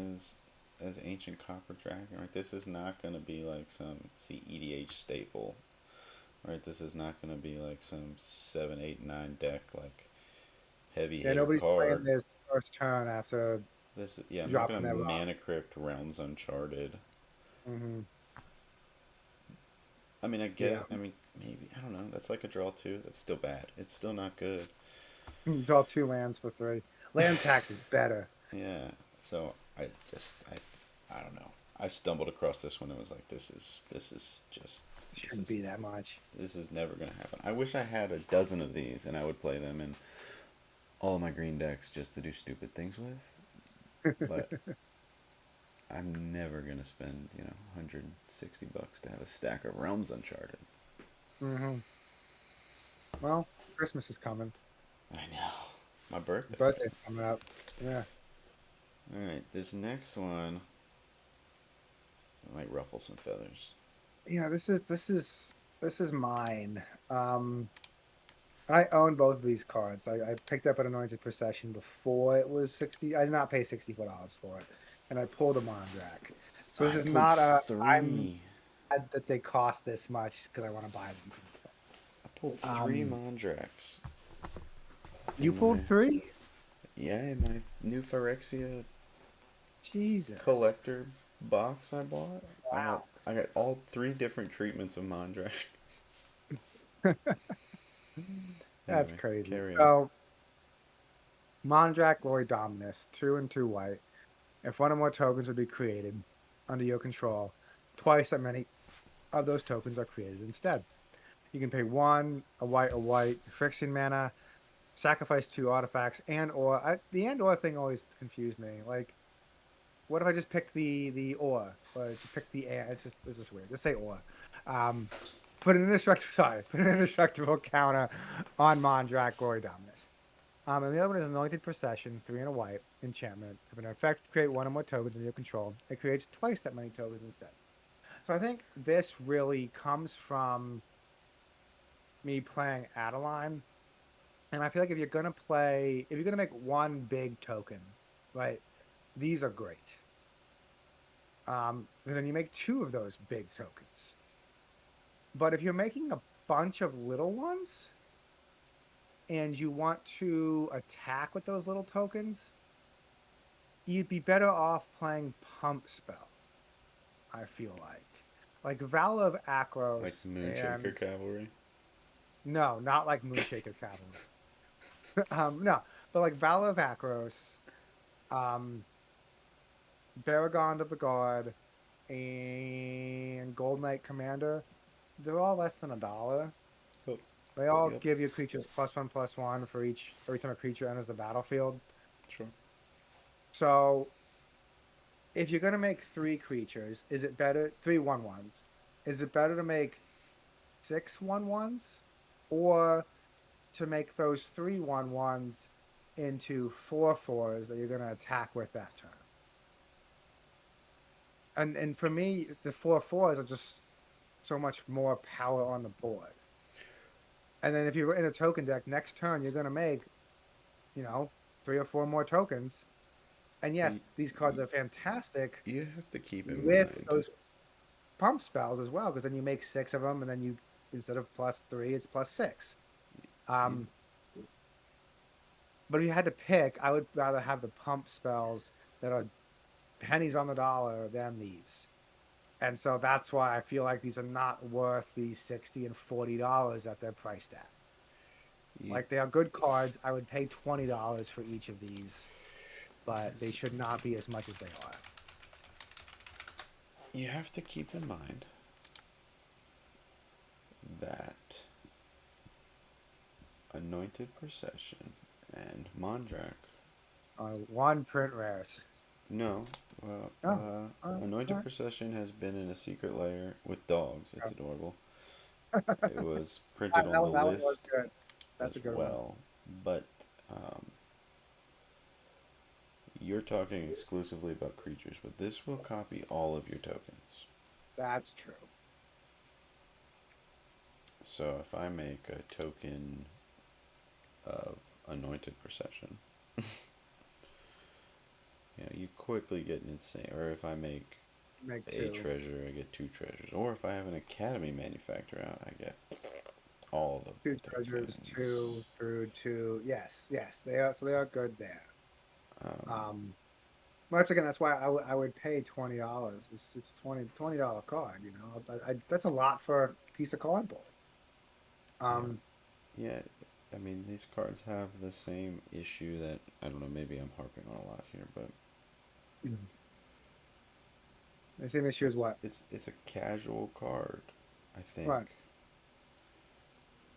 as Ancient Copper Dragon. Right, this is not gonna be like some CEDH staple. Right, this is not gonna be like some 7, 8, 9 deck like heavy Yeah, hitter nobody's playing card. this first turn after This yeah, I'm not gonna dropping that mana crypt Realms Uncharted. rock. Hmm. I mean, I get Yeah. it. I mean, maybe I don't know. That's like a draw two. That's still bad. It's still not good. Draw 2 lands for 3. Land tax is better. Yeah. So I don't know. I stumbled across this one and was like, this Shouldn't is be that much. this is never gonna happen. I wish I had a dozen of these and I would play them in all of my green decks just to do stupid things with. But I'm never gonna spend 160 bucks to have a stack of Realms Uncharted. Hmm. Well, Christmas is coming. I know. My Your birthday's birthday's coming up. Yeah. coming. All right, this next one might ruffle some feathers. Yeah, this is mine. Um, I own both of these cards. I picked up an Anointed Procession before it was 60. I did not pay $64 for it. And I pulled a Mondrak. So this I is pulled not a I'm three. glad that they cost this much because I want to buy them. I pulled three Um, Mondraks you in my pulled 3? new Phyrexia Jesus. collector box I bought. Wow. I got all three different treatments of Mondrak. That's Anyway, crazy. carry on. So Mondrak Glory Dominus, 2 and 2 white. If one or more tokens would be created under your control, twice that many of those tokens are created instead. You can pay one, a white, Phyrexian mana, sacrifice 2 artifacts, the and or thing always confused me. Like, what if I just picked the or just pick the and? It's just weird. Just say or. Um, put an indestructible put an indestructible counter on Mondrak Glory Dominus. And the other one is Anointed Procession, 3 and a white enchantment. If an effect create one or more tokens in your control, it creates twice that many tokens instead. So I think this really comes from me playing Adeline. And I feel like if you're gonna make one big token, right? These are great. And then you make 2 of those big tokens. But if you're making a bunch of little ones and you want to attack with those little tokens, you'd be better off playing pump spells, I feel like Valor of Like Akros. Moonshaker And Cavalry. no, not like Moonshaker Cavalry. No, but like Valor of Akros, um, Baragond of the Guard, and Golden Knight Commander. They're all less than $1. Cool. They all Yep. give you creatures +1/+1 for each every time a creature enters the battlefield. Sure. So if you're gonna make three creatures, is it better 3/1/1s? Is it better to make 6/1/1s or to make those 3/1/1s into 4/4s that you're gonna attack with that turn? And for me, the 4/4s are just so much more power on the board. And then if you're in a token deck, next turn you're gonna make, you know, 3 or 4 more tokens. And yes, Y- these cards y- are fantastic you have to keep in with mind. those pump spells as well, because then you make 6 of them, and then you instead of +3, it's +6. Yeah, Um, but if you had to pick, I would rather have the pump spells that are pennies on the dollar than these. And so that's why I feel like these are not worth the $60 and $40 that they're priced at. you, Like, they are good cards. I would pay $20 for each of these, but they should not be as much as they are. you have to keep in mind that Anointed Procession and Mondrak. One print rares. No, well, Oh, Anointed alright. Procession has been in a secret layer with dogs. It's Yeah. adorable. It was printed on the That one was list good. as That's a good one. well, but um, you're talking exclusively about creatures, but this will copy all of your tokens. That's true. So if I make a token of Anointed Procession, you quickly get insane. Or if I make Make a two. treasure, I get two treasures. Or if I have an Academy manufactor out, I get all of Two the treasures, tokens. two through two. Yes, yes, they are. So they are good there. Um, Um, Once again, that's why I would pay $20. It's $20 card. You know, that's a lot for a piece of cardboard. yeah, Um, yeah. I mean, these cards have the same issue that I don't know. Maybe I'm harping on a lot here, but Mhm. The same issue as what? it's a casual card. I think. What?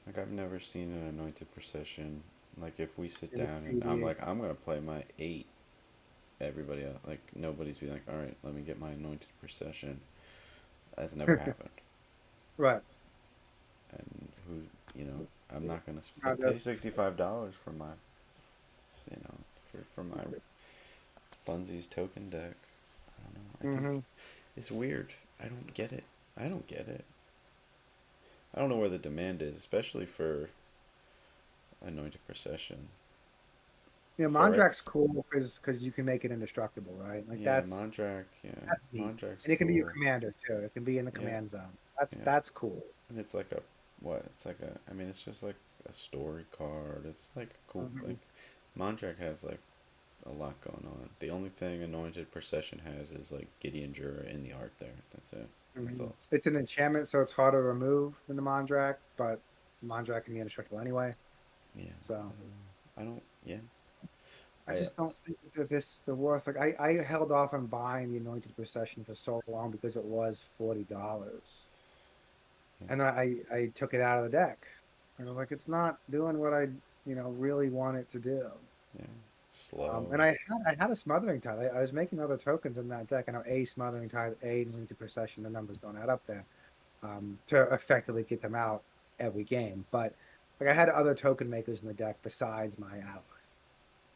Like I've never seen an Anointed Procession. Like if we sit In the down and I'm CD. like I'm gonna play my 8, everybody else, like nobody's be like, all right, let me get my Anointed Procession. That's never happened. Right. And who, you know, I'm not gonna Not pay if, $65 for my, you know, for my funsies token deck. I don't know. I think hmm it's weird. I don't get it. I don't get it. I don't know where the demand is, especially for Anointed Procession. You know, For Mondrak's X, cool because you can make it indestructible, right? Like yeah, Mondrak, yeah, that's neat, Mondrak's and it can be your cool. commander too. It can be in the Yeah, command zones. That's yeah, that's cool. and it's like a what? It's like a. I mean, it's just like a story card. It's like cool. Like Mhm. Mondrak has like a lot going on. The only thing Anointed Procession has is like Gideon Jura in the art there. That's it. That's all. Mhm. It's an enchantment, so it's harder to remove than the Mondrak, but Mondrak can be indestructible anyway. Yeah, So I don't. Yeah, I I. just don't think that this the worth. Like I held off on buying the Anointed Procession for so long because it was $40, Yeah, and then I took it out of the deck, and I'm like, it's not doing what I really want it to do. yeah. Slow. And I had a Smothering Tide. I was making other tokens in that deck. I know a Smothering Tide, a Anointed Procession. The numbers don't add up there. To effectively get them out every game. But like I had other token makers in the deck besides my ally.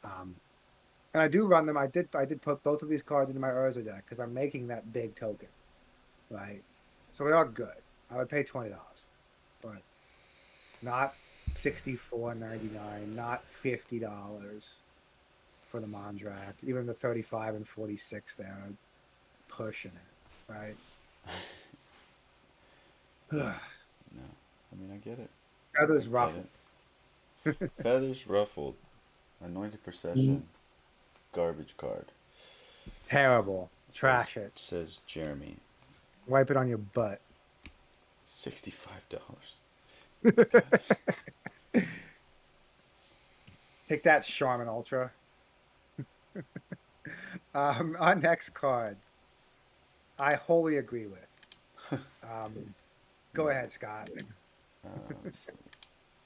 Um, and I do run them. I did put both of these cards into my Urza deck because I'm making that big token, right? So they are good. I would pay $20, but not 64.99, not $50 for the Mondrak. Even the 35 and 46 there, I'm pushing it, right? Yeah. No. I mean, I get it. I Feathers get it. ruffled. Feathers ruffled. Anointed Procession. Garbage card. Terrible. Says Trash it. says Jeremy. $65. God. Take that, Charmin Ultra. Our next card, I wholly agree with. Um, Go No. ahead, Scott. Let's see.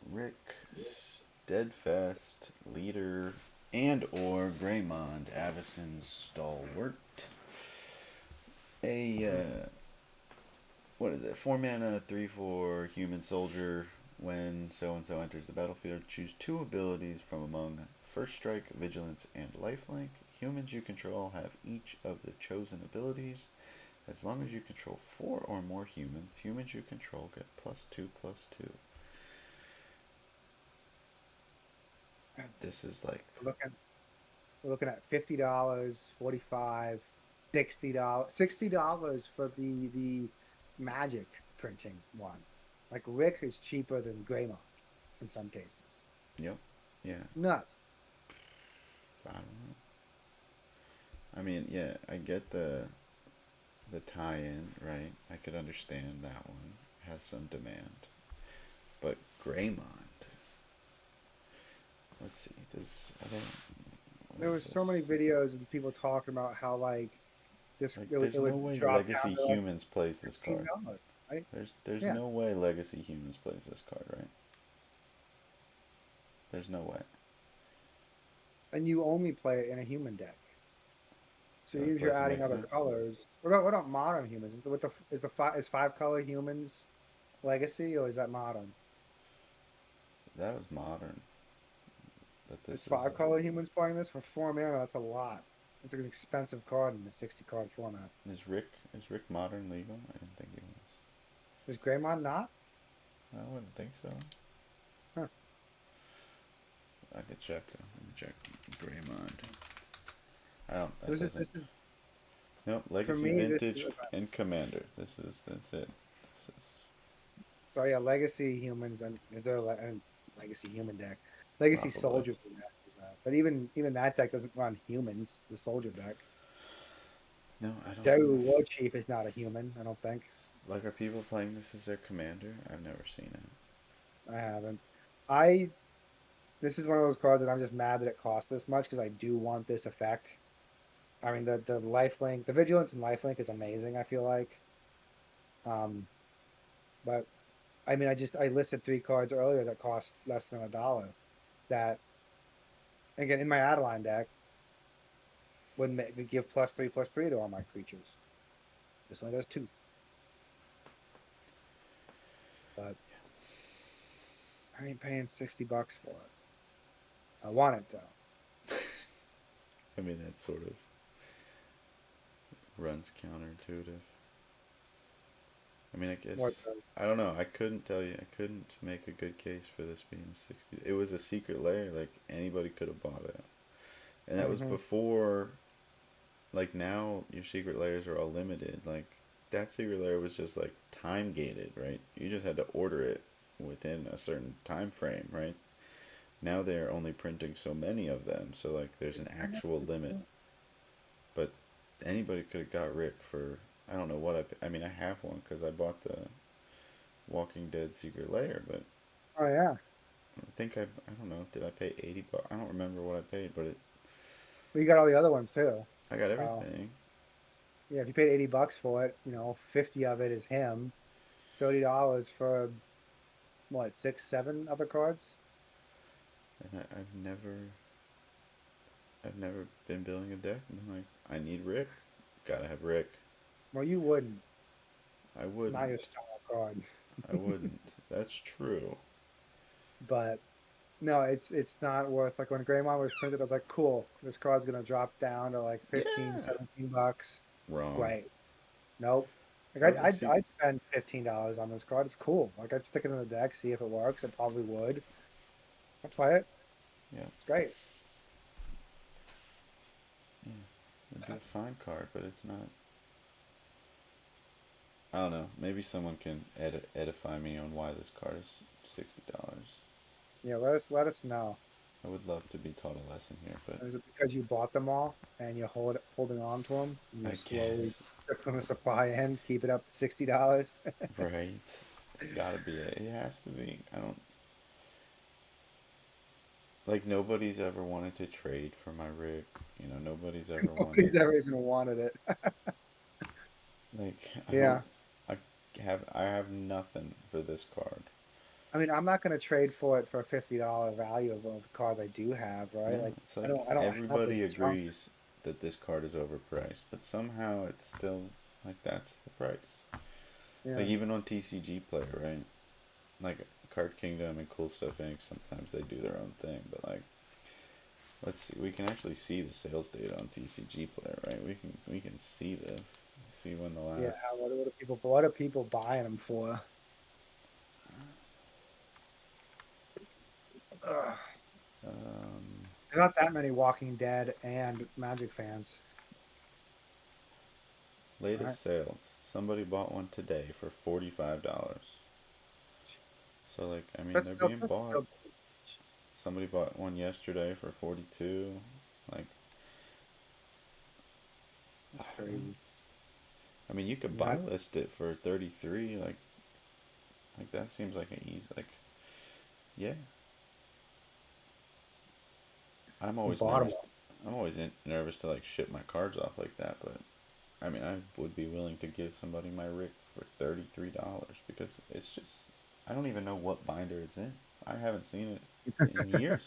Rick, steadfast leader, and or Greymond, Avacyn's stalwart. A what is it? 4 mana, 3/4 human soldier. When so and so enters the battlefield, choose two abilities from among First Strike, Vigilance, and Lifelink. Humans you control have each of the chosen abilities. As long as you control four or more humans, humans you control get +2/+2. This is like, We're looking we're looking at $50, 45, $60, $60 for the magic printing one. Like Rick is cheaper than Greymon in some cases. yep, yeah. It's nuts. I don't know. I mean, yeah, I get the tie-in, right? I could understand that one has some demand, but Greymond. Let's see. Does I don't. There What is was so many this? videos and people talking about how like Like, it there's no would way drop down Legacy to like Humans plays this card. $15, right? There's Yeah. no way Legacy Humans plays this card, right? There's no way. And you only play it in a human deck. So The even other if you're place it adding makes other sense. colors, what about modern humans? Is the with the is the five is 5 color humans legacy or is that modern? That was modern, but Is this is 5 color humans playing this for 4 mana? That's a lot. It's an expensive card in the 60 card format. is Rick modern legal? I didn't think he was. Is Greymon not? I wouldn't think so. Huh. I could check though. Let me check Greymond. I don't. So That doesn't. this is Nope. for Legacy me. This is Vintage and Commander. That's it. This is so yeah. Legacy humans and is there a legacy human deck? Legacy probably. soldiers are nasty as that. But even that deck doesn't run humans. The soldier deck. No, I don't. Daru War Chief is not a human. I don't think. Like, are people playing this as their commander? I've never seen it. I haven't. I This is one of those cards that I'm just mad that it costs this much because I do want this effect. I mean the lifelink, the vigilance and lifelink is amazing, I feel like. Um, but I mean I listed 3 cards earlier that cost less than $1 that again in my Adeline deck would give +3/+3 to all my creatures. This only does 2. But I ain't paying $60 for it. I want it though. I mean, that sort of runs counterintuitive. I mean, I guess What the, I don't know. I couldn't tell you. I couldn't make a good case for this being 60. It was a secret layer. Like, anybody could have bought it, and that was mm-hmm. before. Like, now your secret layers are all limited. Like, that secret layer was just like time gated, right? You just had to order it within a certain time frame, right? Now they're only printing so many of them, so like there's an actual limit. But anybody could have got Rick for, I don't know what I mean, I have one because I bought the Walking Dead Secret Layer, but Oh yeah. I think I don't know, did I pay 80 bucks? I don't remember what I paid, but Well, you got all the other ones too. I got So everything. yeah, if you paid $80 for it, 50 of it is him. $30 for what, 6, 7 other cards? And I've never been building a deck and been like, I need Rick, gotta have Rick. Well, you wouldn't. I It's not your wouldn't. style card. I wouldn't. That's true. But no, it's not worth like when Greymon was printed, I was like, cool, this card's gonna drop down to like 15, Yeah. $17. Wrong. Great. Nope. That Like was a I'd spend $15 on this card. It's cool. Like I'd stick it in the deck, see if it works. It probably would. I'd play it. yeah. It's great. Yeah. It'd be a fine card, but it's not. I don't know. Maybe someone can edify me on why this card is $60. Yeah, let us know. I would love to be taught a lesson here, but Is it because you bought them all and you're holding on to them and I you're slowly guess from the supply end, keep it up to $60? right. It's got to be. It has to be. I don't like nobody's ever wanted to trade for my rig. Nobody's ever wanted Nobody's ever even wanted it. like I don't Yeah. I have nothing for this card. I mean, I'm not gonna trade for it for a $50 value of the cards I do have, right? No, Like, it's I like don't have the everybody junk. agrees that this card is overpriced, but somehow it's still like that's the price. Like Yeah, even on TCG Player, right? Like Card Kingdom and Cool Stuff Inc. Sometimes they do their own thing, but like let's see, we can actually see the sales data on TCG Player, right? We can see this, see when the yeah. last. What are people buying them for? Ugh. Um, There's not that many Walking Dead and Magic fans, right? Latest sales. Somebody bought one today for $45. So like, I mean, they're being That's bought. still Somebody bought one yesterday for 42. Like, that's crazy. I mean, you could I mean, buy that's list it for 33. Like that seems like an easy. Like, yeah. I'm always nervous. bottom. I'm always nervous to like ship my cards off like that. But I mean, I would be willing to give somebody my Rick for $33 because it's just. I don't even know what binder it's in. I haven't seen it in years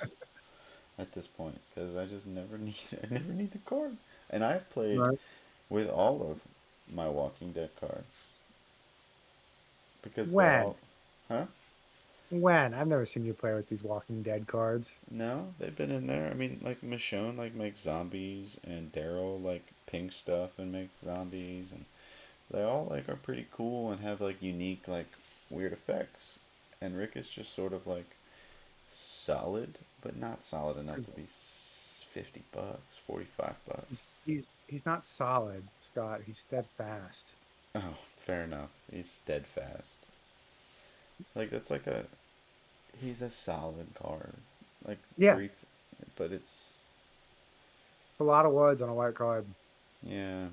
at this point because I just never need. I never need the card. And I've played Right. with all of my Walking Dead cards because they're When? all. Huh? When? I've never seen you play with these Walking Dead cards. No, they've been in there. I mean, like Michonne like makes zombies, and Daryl like pink stuff and makes zombies, and they all like are pretty cool and have like unique like weird effects. And Rick is just sort of like solid, but not solid enough to be $50, $45. He's not solid, Scott. He's steadfast. Oh, fair enough. He's steadfast. Like that's like a he's a solid card. Like Yeah, three, but it's it's a lot of words on a white card. yeah.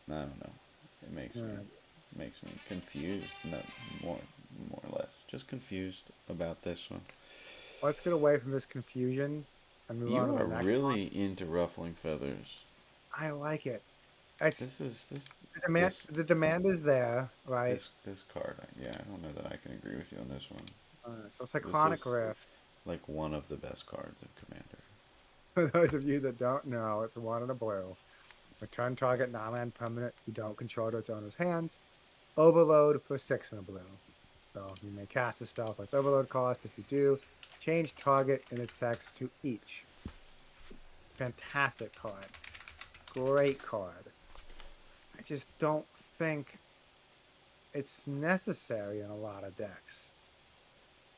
I don't know. It Yeah. makes me confused. Not more more or less, just confused about this one. Let's get away from this confusion and move on You to the are next one. really into ruffling feathers. I like it. It's This is the demand. this The demand is there, right? this card. Yeah, I don't know that I can agree with you on this one. So This Cyclonic is Rift. like one of the best cards in Commander. For those of you that don't know, it's one in a blue. Return target non-land permanent you don't control to its owner's hands. Overload for 6 in a blue. So you may cast a spell for its overload cost. If you do, change target in its text to each. Fantastic card. Great card. I just don't think it's necessary in a lot of decks.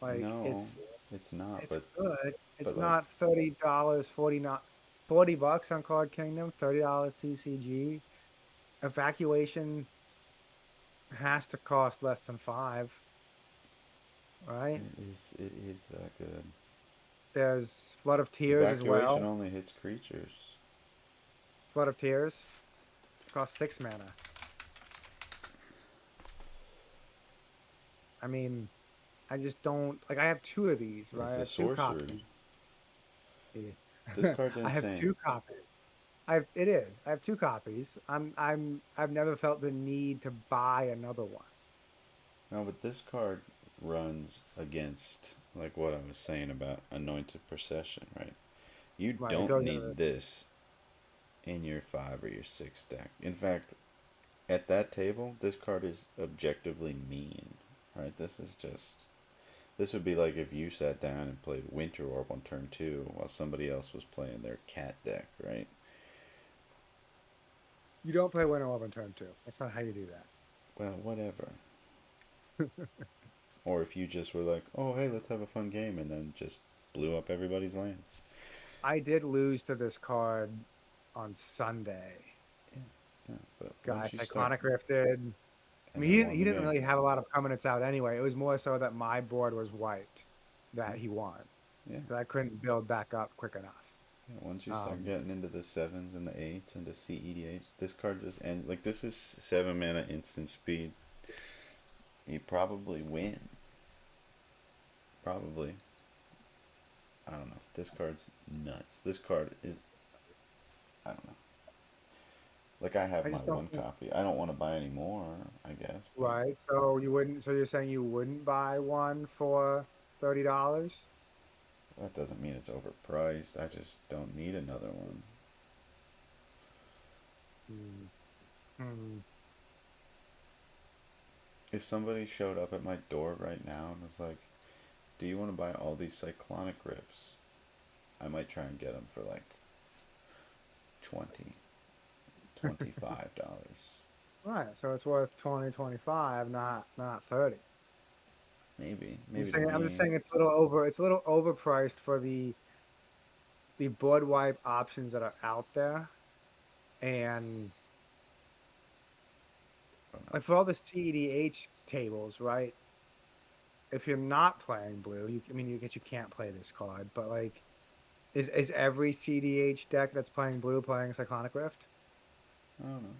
Like No, it's not. it's good. It's But like not $30, 40 not $40 on Card Kingdom, $30 TCG. Evacuation has to cost less than five, right? it is that good. There's Flood of Tears as Evacuation well. only hits creatures. Flood of Tears costs 6 mana. I mean, I just don't like. I have two of these, right? It's I a have two sorcery. copies. Yeah. This card's I have insane. two copies. It is. I have two copies. I've never felt the need to buy another one. No, but this card runs against like what I was saying about Anointed Procession, right? You Right. It don't goes into need this in your 5 or your 6 deck. In fact, at that table, this card is objectively mean, right? This would be like if you sat down and played Winter Orb on turn 2 while somebody else was playing their cat deck, right? you don't play Winter Orb on turn two. That's not how you do Well, whatever. that. Or if you just were like, "Oh, hey, let's have a fun game," and then just blew up everybody's lands. I did lose to this card on Sunday. Yeah, yeah. But Guy once you start, Cyclonic Rifted. I and mean, then won he the didn't game. really have a lot of permanents out anyway. It was more so that my board was wiped Yeah, that he won. yeah. That I couldn't build back up quick enough. Yeah, once you start Um, getting into the sevens and the eights and the CEDH, this card just ends. Like this is 7 mana instant speed. You probably win. Probably. I don't know. This card's nuts. This card is. I don't know. Like I have I my just don't one think. copy. I don't want to buy any more, I guess, but Right. So you wouldn't. So you're saying you wouldn't buy one for $30? that doesn't mean it's overpriced. I just don't need another one. Hmm. Hmm. If somebody showed up at my door right now and was like, "Do you want to buy all these cyclonic riffs?" I might try and get them for like 20, $25. Right. So it's worth 20, 25, not 30. Maybe to I'm just me. saying it's a little overpriced for the board wipe options that are out there. And I don't know. like for all the CEDH tables, right? If you're not playing blue, I mean, you guess you can't play this card, but like, is every CDH deck that's playing blue playing Cyclonic Rift? I don't know.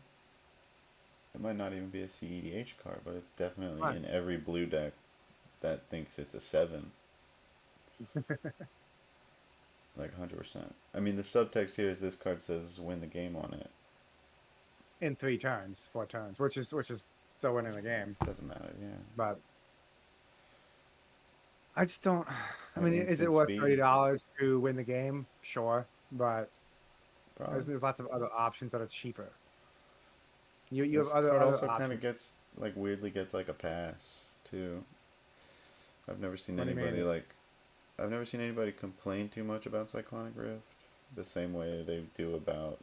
It might not even be a CEDH card, but it's definitely Right. in every blue deck that thinks it's a 7. Like 100%. I mean, the subtext here is this card says win the game on it. In 3 turns, 4 turns, which is still winning the game. Doesn't matter, yeah. But I just don't. I At mean, is it instant worth speed, $30 to win the game? Sure, but probably. there's lots of other options that are cheaper. You have This other card other also kind of options. gets, like, weirdly gets, like, a pass, too. I've never seen What do you anybody, mean? like, I've never seen anybody complain too much about Cyclonic Rift the same way they do about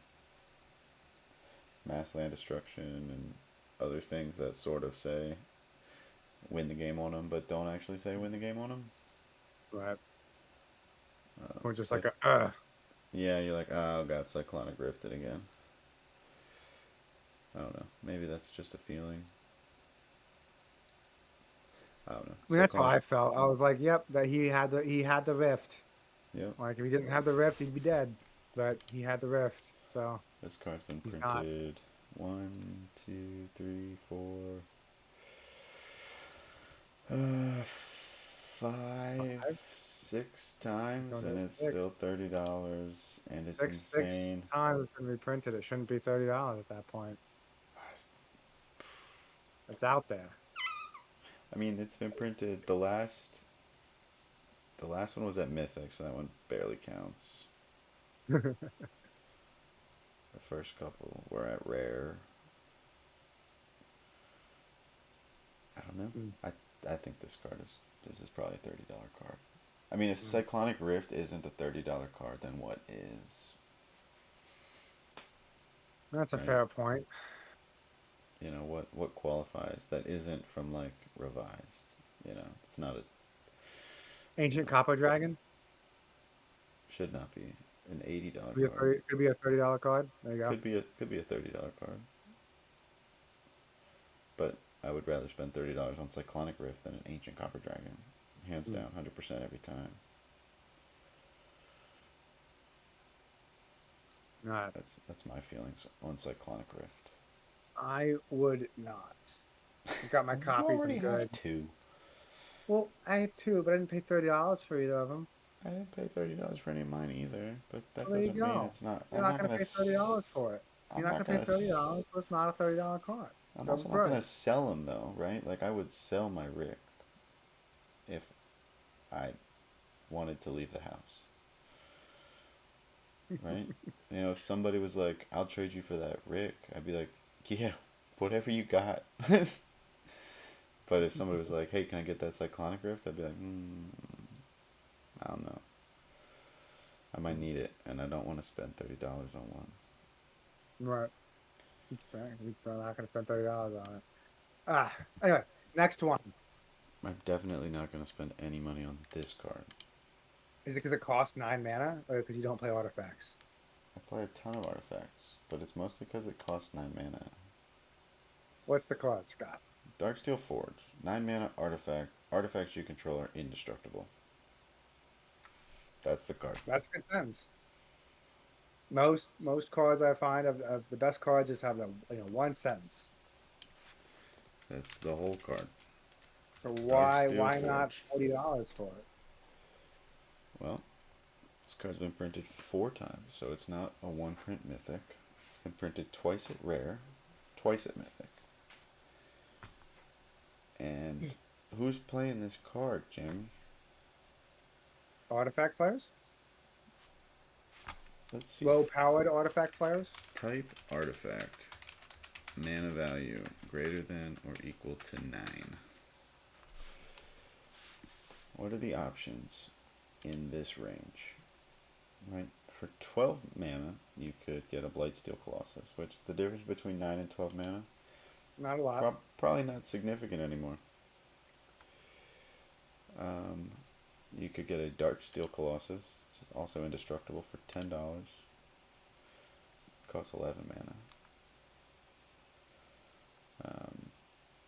mass land destruction and other things that sort of say win the game on them, but don't actually say win the game on them. But we're just So like a. yeah, you're like, oh god, Cyclonic Rifted again. I don't know. Maybe that's just a feeling. I don't know. I mean, that's how Cyclonic. I felt. I was like, yep, that he had the rift. Yep. Like if he didn't have the rift, he'd be dead. But he had the rift, so This card's been he's not. printed one, two, three, four, uh, five, Five. 6 times, Going and to it's six. still $30, and it's Six insane. times it's been reprinted. It shouldn't be $30 at that point. It's out there. I mean, it's been printed. The last one was at Mythic, so that one barely counts. The first couple were at Rare. I don't know. Mm, I think this is probably a $30 card. I mean, if mm. Cyclonic Rift isn't a $30 card, then what is? That's a Right? fair point. You know what qualifies that isn't from like revised. You know, it's not a Ancient Copper Dragon should not be an $80 could be a card. 30. Could be a $30 card. There you go. Could be a $30 card. But I would rather spend $30 on Cyclonic Rift than an Ancient Copper Dragon, hands Mm. down, 100% every time. Not. That's my feelings on Cyclonic Rift. I would not. I've got my You copies. I'm already have good. two. Well, I have two, but I didn't pay $30 for either of them. I didn't pay $30 for any of mine either, but that Well, there you doesn't mean go. it's not. You're not going to pay $30 for it. You're I'm not not going to pay gonna. $30, so it's not a $30 card. I'm It's also not gonna overpriced. sell them though, right? Like I would sell my Rick if I wanted to leave the house, right? You know, if somebody was like, "I'll trade you for that Rick," I'd be like, "Yeah, whatever you got." But if somebody was like, "Hey, can I get that Cyclonic Rift?" I'd be like, I don't know. I might need it, and I don't want to spend $30 on one. Right. I'm saying you're not going to spend $30 on it. Ah, anyway, next one. I'm definitely not going to spend any money on this card. Is it because it costs 9 mana, or because you don't play artifacts? I play a ton of artifacts, but it's mostly because it costs 9 mana. What's the card, Scott? Darksteel Forge, 9 mana artifact. Artifacts you control are indestructible. That's the card. That's good sense. Most cards I find of the best cards just have the one sentence. That's the whole card. So Darksteel why not Forge. $40 for it? Well, this card's been printed 4 times, so it's not a one print mythic. It's been printed twice at rare, twice at mythic. And who's playing this card, Jim? Artifact players? Let's see. Low powered artifact players? Type artifact. Mana value greater than or equal to 9. What are the options in this range? Right? For 12 mana, you could get a Blightsteel Colossus, which the difference between 9 and 12 mana, Not a lot. probably not significant anymore. Um, you could get a Darksteel Colossus, which is also indestructible, for $10. Costs 11 mana.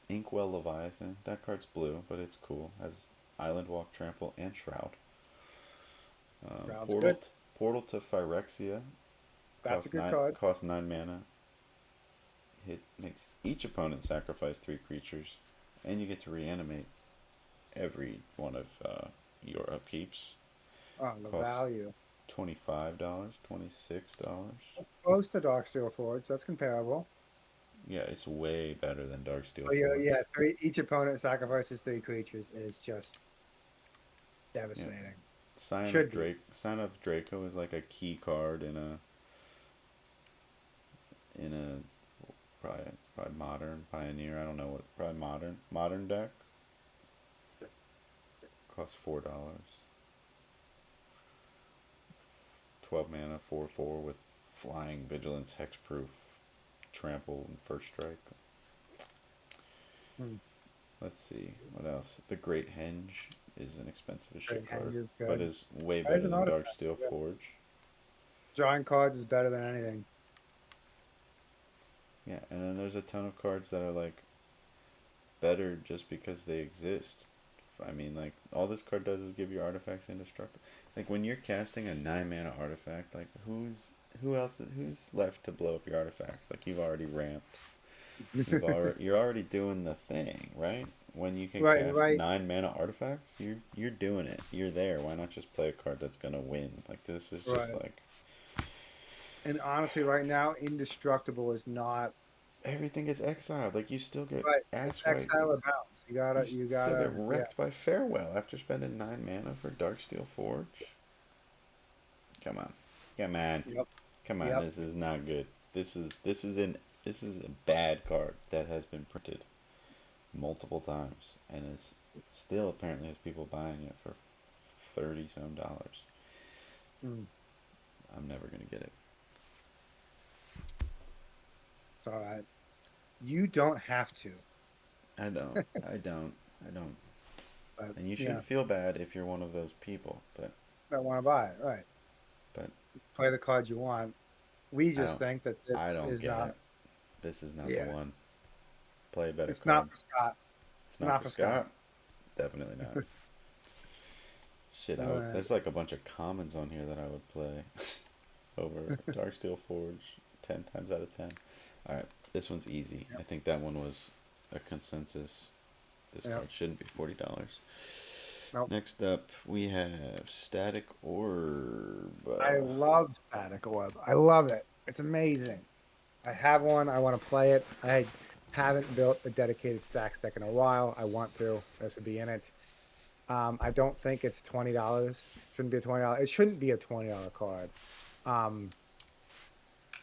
Inkwell Leviathan. That card's blue, but it's cool. Has Island Walk, Trample, and Shroud. Sounds Portal, good. Portal to Phyrexia. That's a Costs good nine. card. Costs 9 mana. It makes each opponent sacrifice 3 creatures, and you get to reanimate every one of your upkeeps. Oh, the Costs value. $25, $26. Close to Darksteel Forge. That's comparable. Yeah, it's way better than Darksteel Oh, yeah, Forge. yeah. Each opponent sacrifices 3 creatures is just Yeah, devastating. Scion of Should be. Drake. Scion of Draco is like a key card in a probably modern pioneer. I don't know what probably modern deck. Costs $4. 12 mana, 4/4 with flying, vigilance, hexproof, trample, and first strike. Hmm. Let's see what else. The Great Henge is an expensive as Great shit Hand card, is but good. is way That is better an than artifact. Darksteel Yeah. Forge. Drawing cards is better than anything. Yeah, and then there's a ton of cards that are like better just because they exist. I mean, like all this card does is give your artifacts indestructible. Like when you're casting a 9 mana artifact, like who's left to blow up your artifacts? Like you've already ramped. You're already doing the thing, right? When you can Right, cast right. 9 mana artifacts, you're doing it. You're there. Why not just play a card that's gonna win? Like this is just Right. like And honestly, right now, indestructible is not everything gets exiled. Like you still get right. It's ass wiped. exile or bounce. You You still gotta, get yeah. wrecked by Farewell after spending 9 mana for Darksteel Forge. Come on, come on, Yep. come on. Yep. This is not good. This is a bad card that has been printed multiple times and is still apparently has people buying it for 30 some dollars. Mm, I'm never gonna get it. it's all right. You don't have to, I don't. I don't. I don't. but And you yeah, shouldn't feel bad if you're one of those people. don't want to buy it. Right. But Play the cards you want. We I just don't. think that I this don't is get not, it. This is not the yeah, one. Play a better it's not card. for Scott. It's not Not for for Scott. Scott. Definitely not. Shit, Uh, there's like a bunch of commons on here that I would play over Darksteel Forge 10 times out of 10. Alright, this one's easy. I yep, think that one was a consensus. This yep. card shouldn't be $40. Nope. Next up, we have Static Orb. I love Static Orb. I love it. It's amazing. I have one. I want to play it. I haven't built a dedicated stack deck in a while. I want to. This would be in it. I don't think it's $20. Shouldn't be a $20. It shouldn't be a $20 card. Um,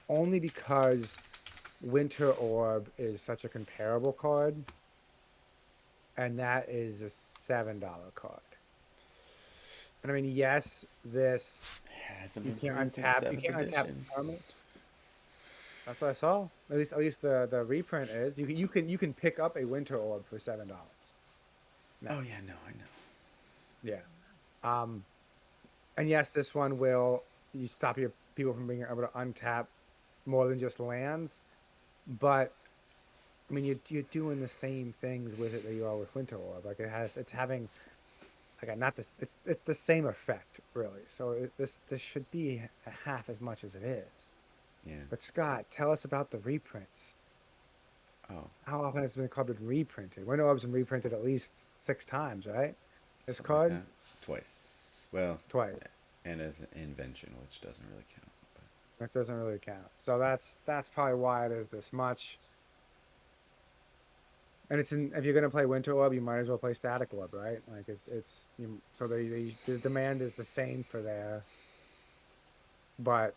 Only because Winter Orb is such a comparable card, and that is a $7 card. And I mean, yes, this Hasn't you been can't printed since untap. You 7th can't untap edition. permanents. That's what I saw. At least the reprint is you can pick up a Winter Orb for $7 Oh, now. yeah, no, I know. Yeah. Um, and yes, this one will you stop your people from being able to untap more than just lands, but I mean you're doing the same things with it that you are with Winter Orb. Like it's having like not this it's the same effect really. So this should be half as much as it is. Yeah. But Scott, tell us about the reprints. Oh, How often has been card been reprinted? Winter Orb's been reprinted at least 6 times, right? This something like card that. Twice. Well, twice. and as an invention, which doesn't really count. That doesn't really count. So that's probably why it is this much. And it's in if you're gonna play Winter Orb, you might as well play Static Orb, right? Like it's you, so the demand is the same for there, but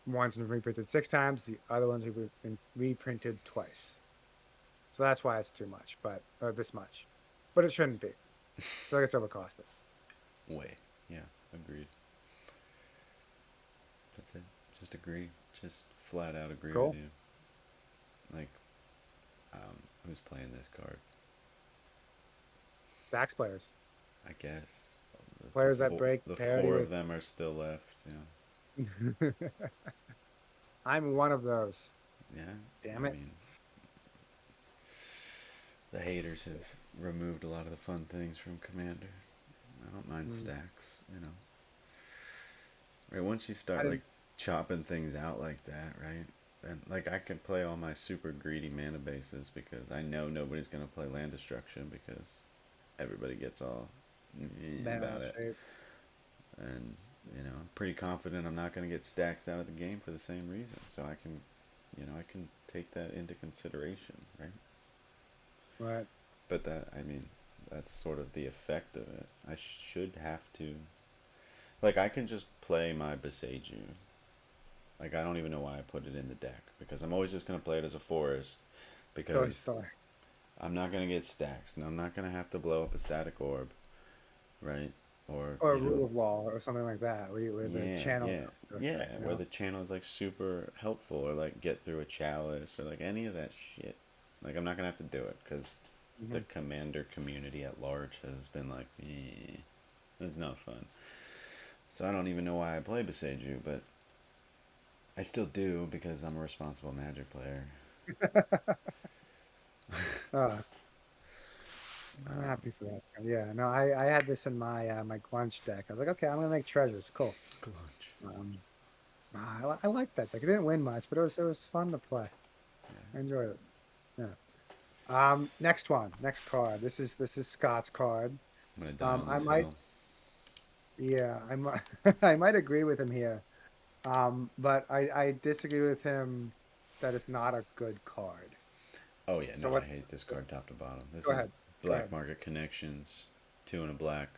one's been reprinted 6 times, the other ones have been reprinted twice. So that's why it's too much, but or this much. But it shouldn't be. I feel like it's overcosted. Way. Yeah, agreed. That's it. Just agree. Just flat out agree with Cool. you. Like, who's playing this card? Stacks players. I guess Players that break the parity four of with them are still left. I'm one of those. Yeah. Damn I it. mean, the haters have removed a lot of the fun things from Commander. I don't mind Mm. stacks. Right, once you I start like didn't chopping things out like that, right? Then like I can play all my super greedy mana bases because I know nobody's gonna play land destruction because everybody gets all bad out about of it, shape. and I'm pretty confident I'm not gonna get stacks out of the game for the same reason. So I can take that into consideration, right? Right. But I mean, that's sort of the effect of it. I should have to, like, I can just play my Beseiju. Like, I don't even know why I put it in the deck because I'm always just gonna play it as a forest Story because story. I'm not gonna get stacks and I'm not gonna have to blow up a static orb, right? Or Or a rule of wall or something like that, where the yeah, channel yeah, the yeah, effect, where the channel is like super helpful or like get through a chalice or like any of that shit. Like, I'm not gonna have to do it because the Mhm. commander community at large has been like, it's not fun. So I don't even know why I play Beseiju, but I still do because I'm a responsible Magic player. Uh, I'm Um, happy for that. Yeah, no, I had this in my my Glunch deck. I was like, okay, I'm gonna make treasures. Cool. Clutch. Um, I liked that deck. It didn't win much, but it was fun to play. I enjoyed it. Yeah. Next one, next card. This is Scott's card. I'm gonna die on I this might, hill. yeah, I might, I might agree with him here. But I disagree with him that it's not a good card. Oh yeah, no, So I let's, hate this let's card top to bottom. This go is ahead. Go Black ahead. Market Connections, two and a black.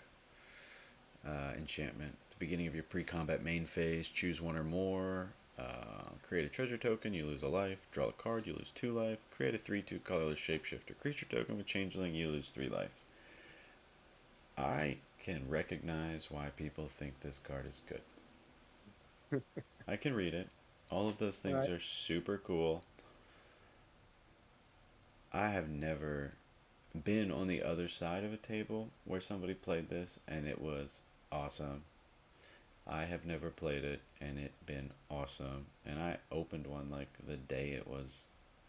Enchantment. At the beginning of your pre-combat main phase, choose one or more. Create a treasure token, you lose a life. Draw a card, you lose 2 life. Create a 3/2 colorless shapeshifter creature token with changeling, you lose 3 life. I can recognize why people think this card is good. I can read it. All of those All things right. are super cool. I have never been on the other side of a table where somebody played this and it was awesome. I have never played it and it been awesome. And I opened one like the day it was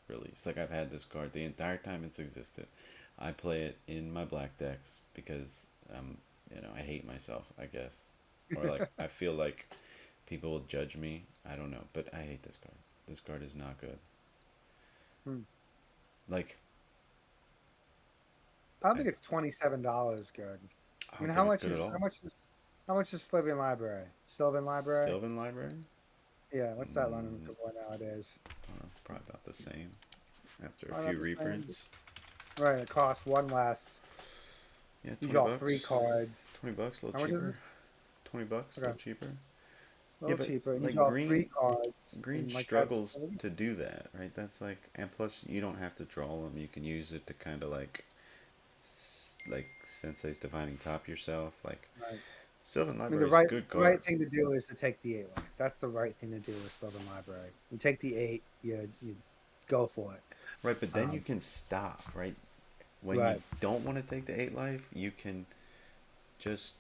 released. Like I've had this card the entire time it's existed. I play it in my black decks because I hate myself, I guess. Or like I feel like people will judge me. I don't know, but I hate this card. This card is not good. Hmm. Like I don't I, think it's $27 good. I I mean, don't think it's good at how all. much is Sylvan Library? Sylvan Library? Sylvan Library? Yeah, what's that one Mm, going nowadays? I don't know, probably about the same after a Probably few about the same. reprints. Right, it costs one less. Yeah, You 20 draw three bucks. cards. 20 bucks, a little How much is it? cheaper. 20 bucks, a Okay, a little cheaper. Yeah, little but cheaper, and you like draw three cards, green and like that's struggles really to do that, right? That's like, and plus you don't have to draw them. You can use it to kind of like Sensei's Divining Top yourself. Like right. Sylvan I mean, the Library is a right good the right card, thing to do is to take the 8 life. That's the right thing to do with Sylvan Library. You take the 8, you go for it. right? But then you Um, can stop, right? When you right. don't want to take the 8 life, you can just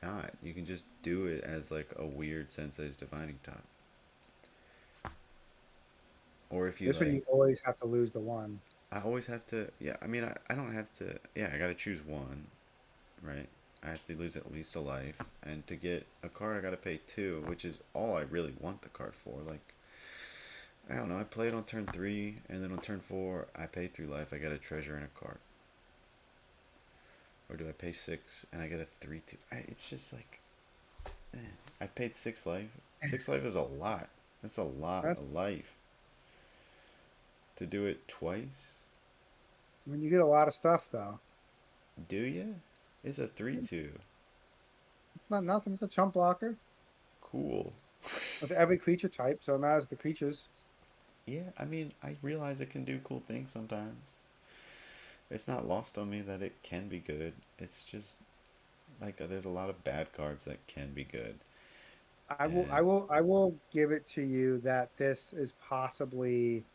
not. You can just do it as like a weird Sensei's Divining Top. Or if you This one like you always have to lose the one. I always have to, yeah, I mean, I don't have to, yeah, I gotta choose one, right? I have to lose at least a life, and to get a card, I gotta pay 2, which is all I really want the card for. Like, I don't know, I play it on turn 3, and then on turn 4, I pay 3 life, I get a treasure and a card. Or do I pay 6, and I get a 3/2? It's just like, I've paid 6 life. 6 life is a lot. That's a lot That's, of life. To do it twice? I mean, you get a lot of stuff though. Do you? It's a 3/2. It's not nothing. It's a chump blocker Cool. with every creature type, so it matters the creatures. Yeah, I mean, I realize it can do cool things sometimes. It's not lost on me that it can be good. It's just like there's a lot of bad cards that can be good. And I will give it to you that this is possibly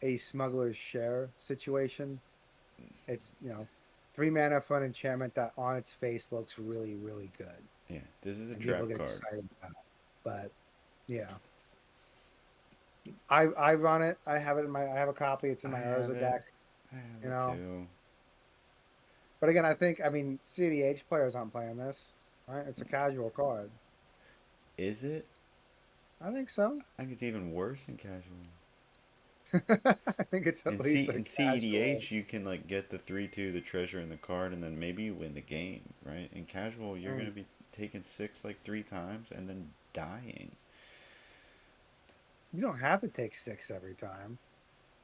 a smuggler's share situation. It's, 3 mana for an enchantment that on its face looks really, really good. yeah, this is a And people trap get card. excited about it. But yeah. I run it. I have a copy. It's in I my have Urza it. deck, I have you it know. too. But again, I mean, CDH players aren't playing this, right? It's a casual card. Is it? I think so. I think it's even worse in casual. I think it's at In least a casual. CEDH, you can like get the 3/2, the treasure, and the card, and then maybe you win the game, right? In casual, you're Mm. gonna be taking six like 3 times and then dying. You don't have to take 6 every time.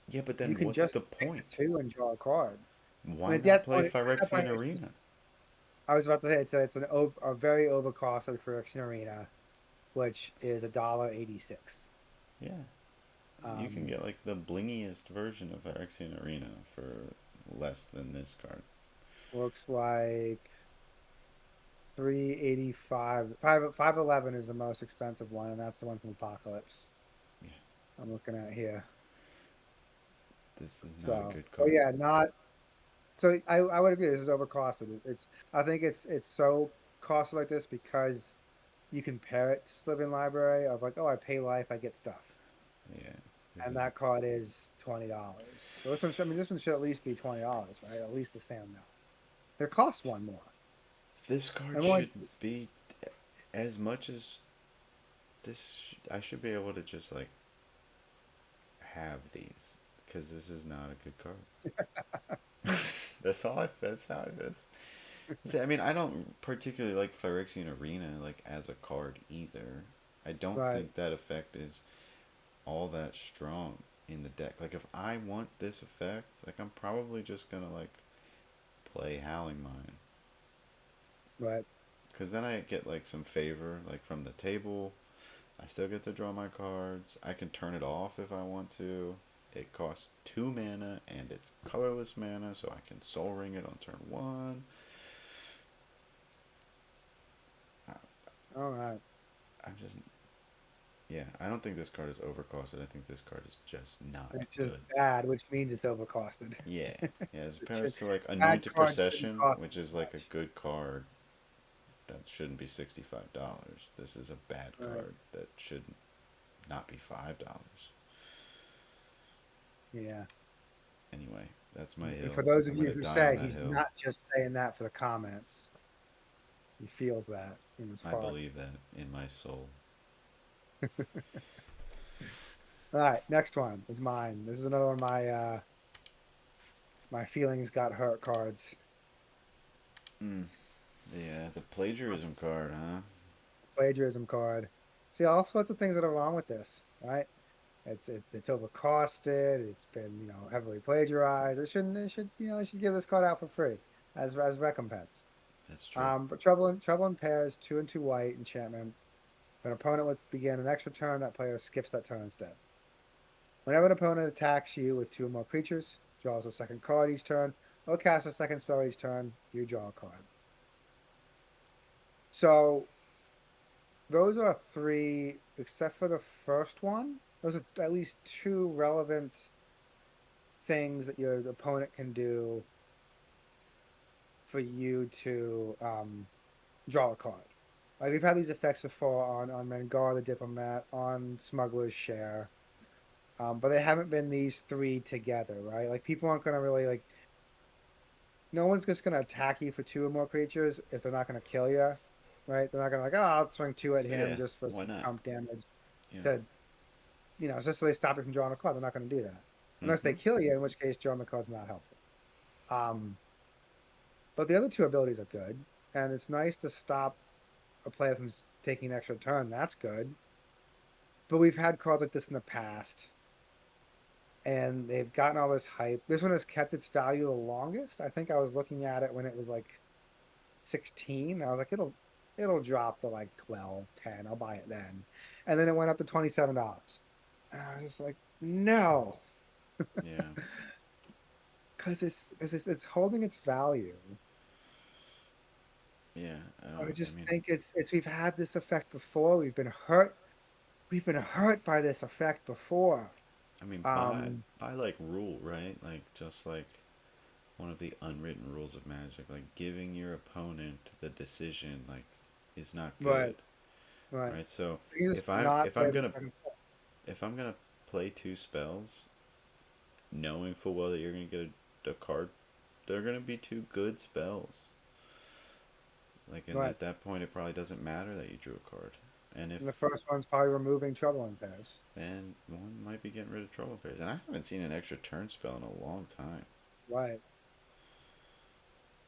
Yeah, but You then can what's just the pick point? the 2 and draw a card. I Why mean, at not that play point, Phyrexian it's just, Arena? I was about to say it's a very overcosted for Action Arena, which is $1.86. Yeah, you can Um, get like the blingiest version of Phyrexian Arena for less than this card. looks like 385. 511 is the most expensive one, and that's the one from Apocalypse Yeah, I'm looking at here. this is not a So, good but card. yeah, not so I would agree this is overcosted. It's I think it's so costly like this because you can pair it to Sliveon Library of like, oh, I pay life, I get stuff. Yeah, this And is that card is $20. So I mean, this one should at least be $20, right? At least the same amount. It costs one more. this card And we're like, should be as much as this. I should be able to just like have these because this is not a good card. That's all. That's how it is. See, I mean, I don't particularly like Phyrexian Arena like as a card either. I don't right, think that effect is all that strong in the deck. Like if I want this effect, like I'm probably just gonna like play Howling Mine right. because then I get like some favor like from the table. I still get to draw my cards. I can turn it off if I want to. It costs 2 mana and it's colorless mana, so I can Soul Ring it on turn one. I, All right. I'm just, yeah, I don't think this card is overcosted. I think this card is just not It's just good. bad, which means it's overcosted. Yeah, yeah. As It should, opposed to like bad Anointed cards shouldn't Procession, cost which this is like a much. good card that shouldn't be $65. This is a bad Right. card that should not be $5. Yeah. Anyway, that's my And hill. for those of I'm you gonna who die on say that he's hill. not just saying that for the comments, he feels that in his I heart. believe that in my soul. All right, next one is mine. This is another one of my feelings got hurt cards. Mm, yeah, the plagiarism card, huh? Plagiarism card. See all sorts of things that are wrong with this, right? It's overcosted. It's been heavily plagiarized. They should give this card out for free as recompense. That's true. But trouble in pairs, 2 and 2 white enchantment. If an opponent wants to begin an extra turn, that player skips that turn instead. Whenever an opponent attacks you with 2 or more creatures, draws a second card each turn, or casts a second spell each turn, you draw a card. So those are 3, except for the first one. Those are at least 2 relevant things that your opponent can do for you to draw a card. Like we've had these effects before on Mengar the Diplomat, on Smuggler's Share, but they haven't been these 3 together, right? Like people aren't gonna really like. No one's just gonna attack you for 2 or more creatures if they're not gonna kill you, right? They're not gonna like, oh, I'll swing 2 at him Yeah, just for why some not? chump damage Yeah. to, just so they stop you from drawing a card. They're not gonna do that unless they Mm-hmm. kill you, in which case drawing the card's not helpful. Um, but the other 2 abilities are good, and it's nice to stop a player from taking an extra turn. That's good. But we've had cards like this in the past, and they've gotten all this hype. This one has kept its value the longest. I think I was looking at it when it was like 16. I was like, it'll drop to like 12, 10. I'll buy it then. And then it went up to $27. And I was just like, no, Yeah. because it's holding its value. Yeah. I I don't. I just mean, think it's we've had this effect before. We've been hurt. We've been hurt by this effect before. I mean, Um, by like rule, right? Like just like one of the unwritten rules of Magic, like giving your opponent the decision, like is not right, good, right. right? So You can just not if play I'm the gonna second step. if I'm gonna play two spells, knowing full well that you're gonna get a card, they're gonna be two good spells. Like, and Right. at that point, it probably doesn't matter that you drew a card. And if And the first one's probably removing trouble in pairs. and one might be getting rid of trouble pairs, and I haven't seen an extra turn spell in a long time. Right.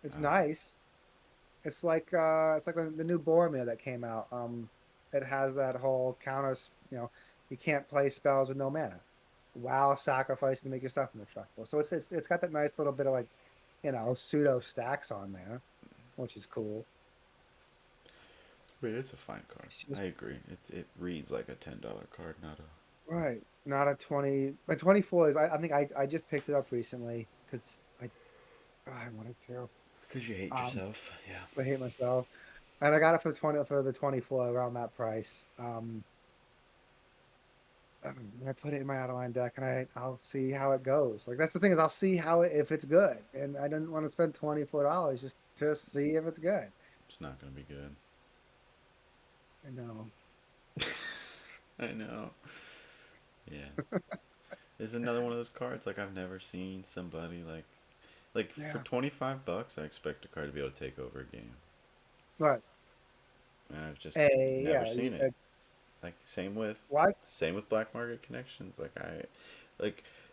It's Um, nice. It's like when the new Boromir that came out. It has that whole you can't play spells with no mana. Wow, sacrifice to make your stuff indestructible. So it's got that nice little bit of like, pseudo stacks on there, which is cool. but it's a fine card. It's I just agree. It reads like a $10 card, not a right. Not a 20. My 24 is I think I just picked it up recently because I wanted to. because you hate Um, yourself. Yeah, I hate myself. And I got it for the 24 around that price. And I put it in my outline deck, and I'll see how it goes. Like that's the thing is I'll see if it's good, and I didn't want to spend $24 just to see if it's good. it's not gonna be good. I know. I know. Yeah, it's another one of those cards. Like I've never seen somebody like for Yeah. $25, I expect a card to be able to take over a game, But and I've just never yeah, seen it. Like why? same with Black Market Connections. Like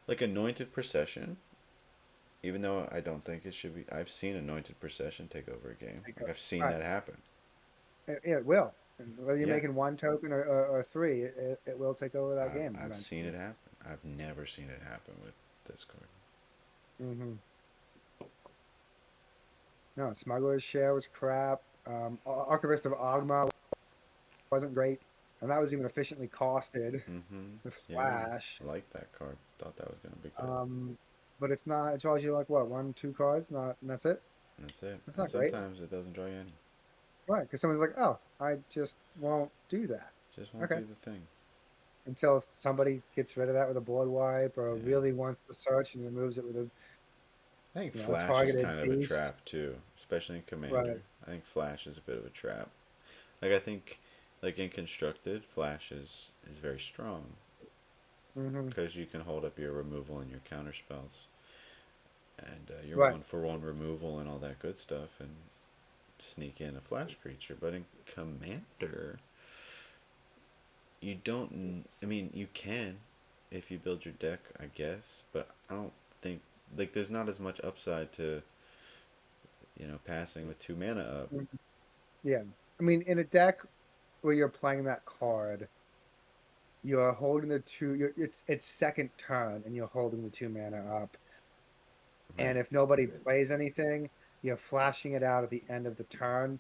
like Anointed Procession. Even though I don't think it should be, I've seen Anointed Procession take over a game. Like I've seen Right. that happen. It will. And whether you're Yeah, making one token or three, it will take over that game I've seen eventually. it happen. I've never seen it happen with this card. Hmm. No, Smuggler's Share was crap. Archivist of Ogma wasn't great, and that was even efficiently costed Mm-hmm. with Yeah, Flash. I like that card. Thought that was gonna be good. Um, but it's not. It draws you like what, one, two cards, not, and that's it. And that's it. That's And not great, sometimes it doesn't draw you any. right? Because someone's like, "Oh, I just won't do that." Just won't Okay, do the thing. until somebody gets rid of that with a board wipe, or Yeah. really wants the search and removes it with I think a Flash is targeted kind of a piece. trap too, especially in Right. Commander. I think Flash is a bit of a trap. Like I think, like in Constructed, Flash is very strong Hmm. because you can hold up your removal and your counter spells, and your Right. 1-for-1 removal and all that good stuff, and sneak in a Flash creature. But in Commander, you don't. I mean, you can if you build your deck, I guess, but I don't think like there's not as much upside to passing with 2 mana up. Mhm. Yeah. I mean, in a deck where you're playing that card, you're holding the two. It's second turn, and you're holding the 2 mana up. And Right. if nobody plays anything, you're flashing it out at the end of the turn.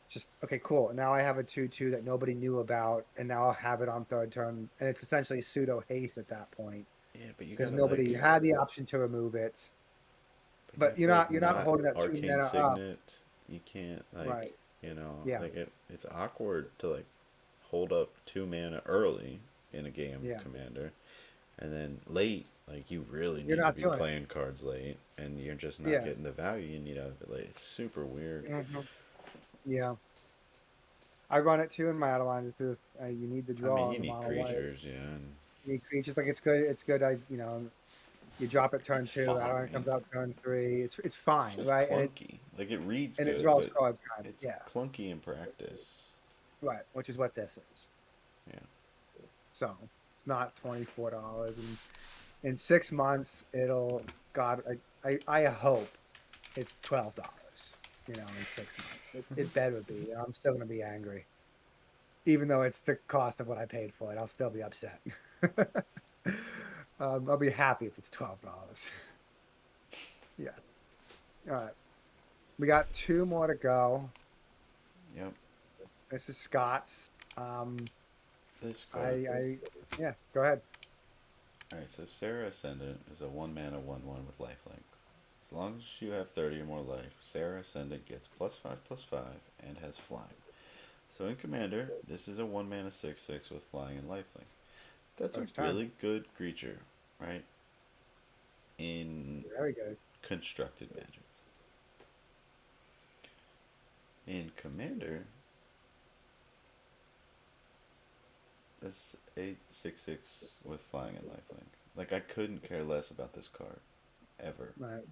Just okay, cool. Now I have a 2/2 that nobody knew about, and now I'll have it on third turn, and it's essentially pseudo haste at that point Yeah, but you because gotta nobody like, had the option to remove it. but you But have to like you're not not holding that two arcane mana up, signet. You can't right? Yeah, like it's awkward to like hold up 2 mana early in a game yeah. commander, and then late like you really You're need to not be doing it. playing cards late, and you're just not Yeah. getting the value you need out of it. Like it's super weird. Hmm. Yeah. I run it too in my Adeline because you need the I mean, draw you on the need mono white. creatures, yeah, and You need creatures like it's good. It's good. You drop it turn it's two. Adeline fine. comes out turn three. It's It's fine, just right? clunky. Like it reads And it good, draws but cards kind of. it's Yeah. clunky in practice. Right. Which is what this is. Yeah. So it's not $24, and in 6 months it'll. God, I hope it's $12. in 6 months. It better be. I'm still gonna be angry. Even though it's the cost of what I paid for it, I'll still be upset. I'll be happy if it's $12. Yeah. All right. We got two more to go. Yep. This is Scott's. Um, This I, card. I, yeah, go ahead. Alright, so Sarah Ascendant is a 1 mana 1/1 with lifelink. As long as you have 30 or more life, Sarah Ascendant gets +5/+5 and has flying. So in Commander, this is a 1 mana 6/6 with flying and lifelink. That's a First time. really good creature, right? In Very good. constructed magic. In Commander, that's a 6/6 with flying and lifelink. Like, I couldn't care less about this card. Ever. Right.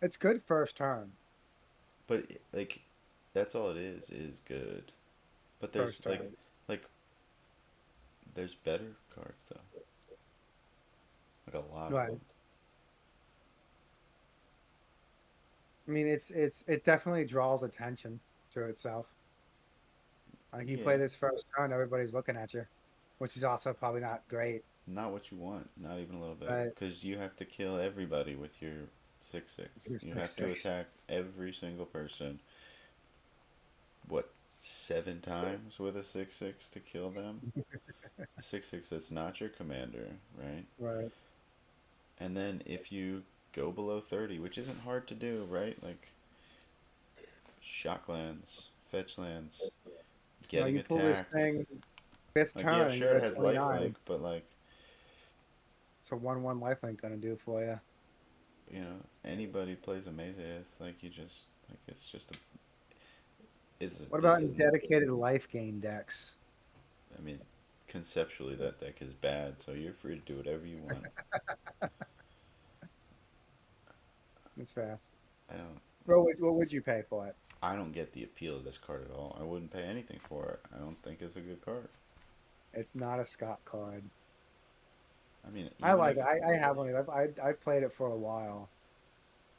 It's good first turn. But, like, that's all it is good. But there's, First turn. like, there's better cards, though. Like, a lot of Right. them. I mean, it definitely draws attention to itself. Like you Yeah, play this first turn, everybody's looking at you, which is also probably not great. not what you want. Not even a little bit. But Because you have to kill everybody with your 6/6. you're You six have to six. attack every single person, what, 7 times with a 6/6 to kill them? A 6/6 that's not your commander, right? Right. And then if you go below 30, which isn't hard to do, right? Like, shock lands, fetch lands, No, getting you pull this attacked. thing fifth Like, yeah, turn and sure, you're it at has 29. lifelink, but, like, So 1/1 lifelink gonna do for you. anybody plays Amazeth, like, like, it's just a, What this about in isn't, dedicated life gain decks? I mean, conceptually that deck is bad, so you're free to do whatever you want. It's fast. I don't, What would you pay for it? I don't get the appeal of this card at all. I wouldn't pay anything for it. I don't think it's a good card. It's not a Scott card. I mean, I even like if, it. I have one. I've played it for a while.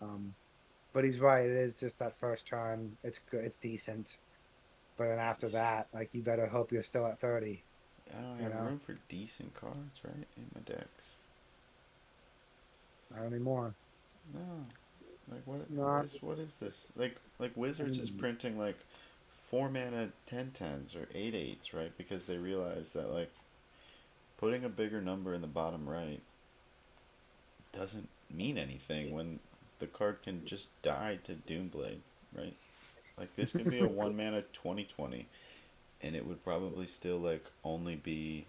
Um, but he's right. It is just that first turn. It's good. It's decent. But then after that, like you better hope you're still at 30. I don't You have know, room for decent cards, right, in my decks. not anymore. No, like, Not. what is this? Like Wizards is Anymore. printing like 4 mana 10/10s or 8/8s, right? Because they realize that, like, putting a bigger number in the bottom right doesn't mean anything when the card can just die to Doomblade, right? Like, this could be a 1 mana 20/20, and it would probably still, like, only be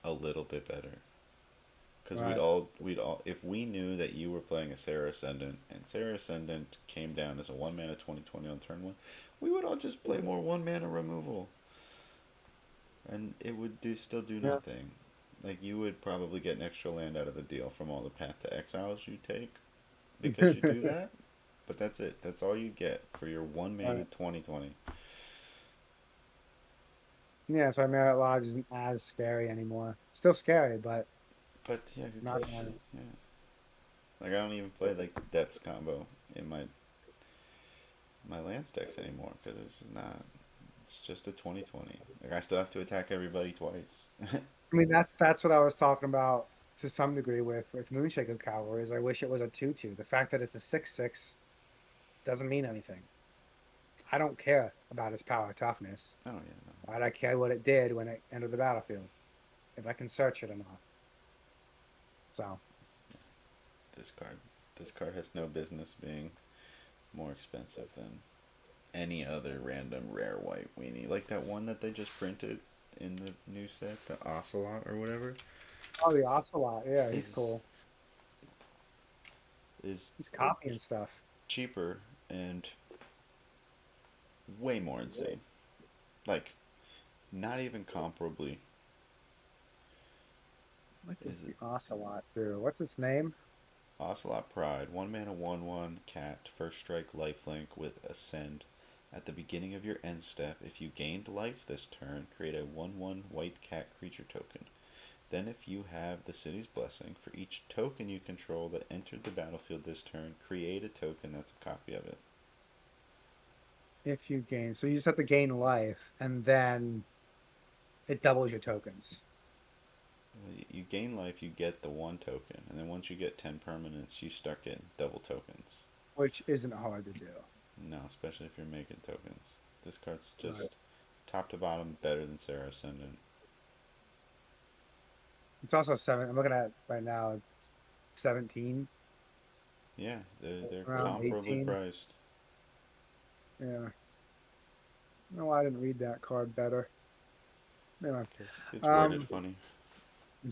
a little bit better. Because Right. we'd all, if we knew that you were playing a Sarah Ascendant and Sarah Ascendant came down as a 1 mana 20/20 on turn one, we would all just play more 1 mana removal, and it would still do Yeah. nothing. Like, you would probably get an extra land out of the deal from all the Path to Exiles you take because you do that, but that's it. That's all you get for your 1 mana Right. 20/20. Yeah. So Merit Lodge isn't as scary anymore. Still scary, but But yeah, who not gives a as. shit? Yeah. Like, I don't even play like the Depths combo in my Lance decks anymore because it's just not. It's just a 20/20. Like, I still have to attack everybody twice. I mean, that's what I was talking about to some degree with Moonshaker Cavalry. Is I wish it was a 2/2. The fact that it's a 6/6 doesn't mean anything. I don't care about its power toughness. Oh yeah, no. Right? I care what it did when it entered the battlefield. If I can search it or not. So This card, this card has no business being more expensive than any other random rare white weenie. Like that one that they just printed in the new set, the Ocelot or whatever, oh, the Ocelot, yeah, he's is cool. is He's copying stuff. cheaper and way more insane. Like, not even comparably. What does Is the it Ocelot do? What's its name? Ocelot Pride, 1 mana 1/1 cat, first strike lifelink with Ascend. At the beginning of your end step, if you gained life this turn, create a 1/1 white cat creature token. Then, if you have the city's blessing, for each token you control that entered the battlefield this turn, create a token that's a copy of it. If you gain, so you just have to gain life, and then it doubles your tokens, You gain life, you get the one token, and then once you get 10 permanents, you start getting double tokens. which isn't hard to do. No, especially if you're making tokens. This card's Right. just top to bottom better than Sarah Ascendant. It's also seven. I'm looking at right now. It's 17, Yeah, they're around comparably 18. priced. Yeah. No, I didn't read that card better. Anyway, Because it's worded um, funny.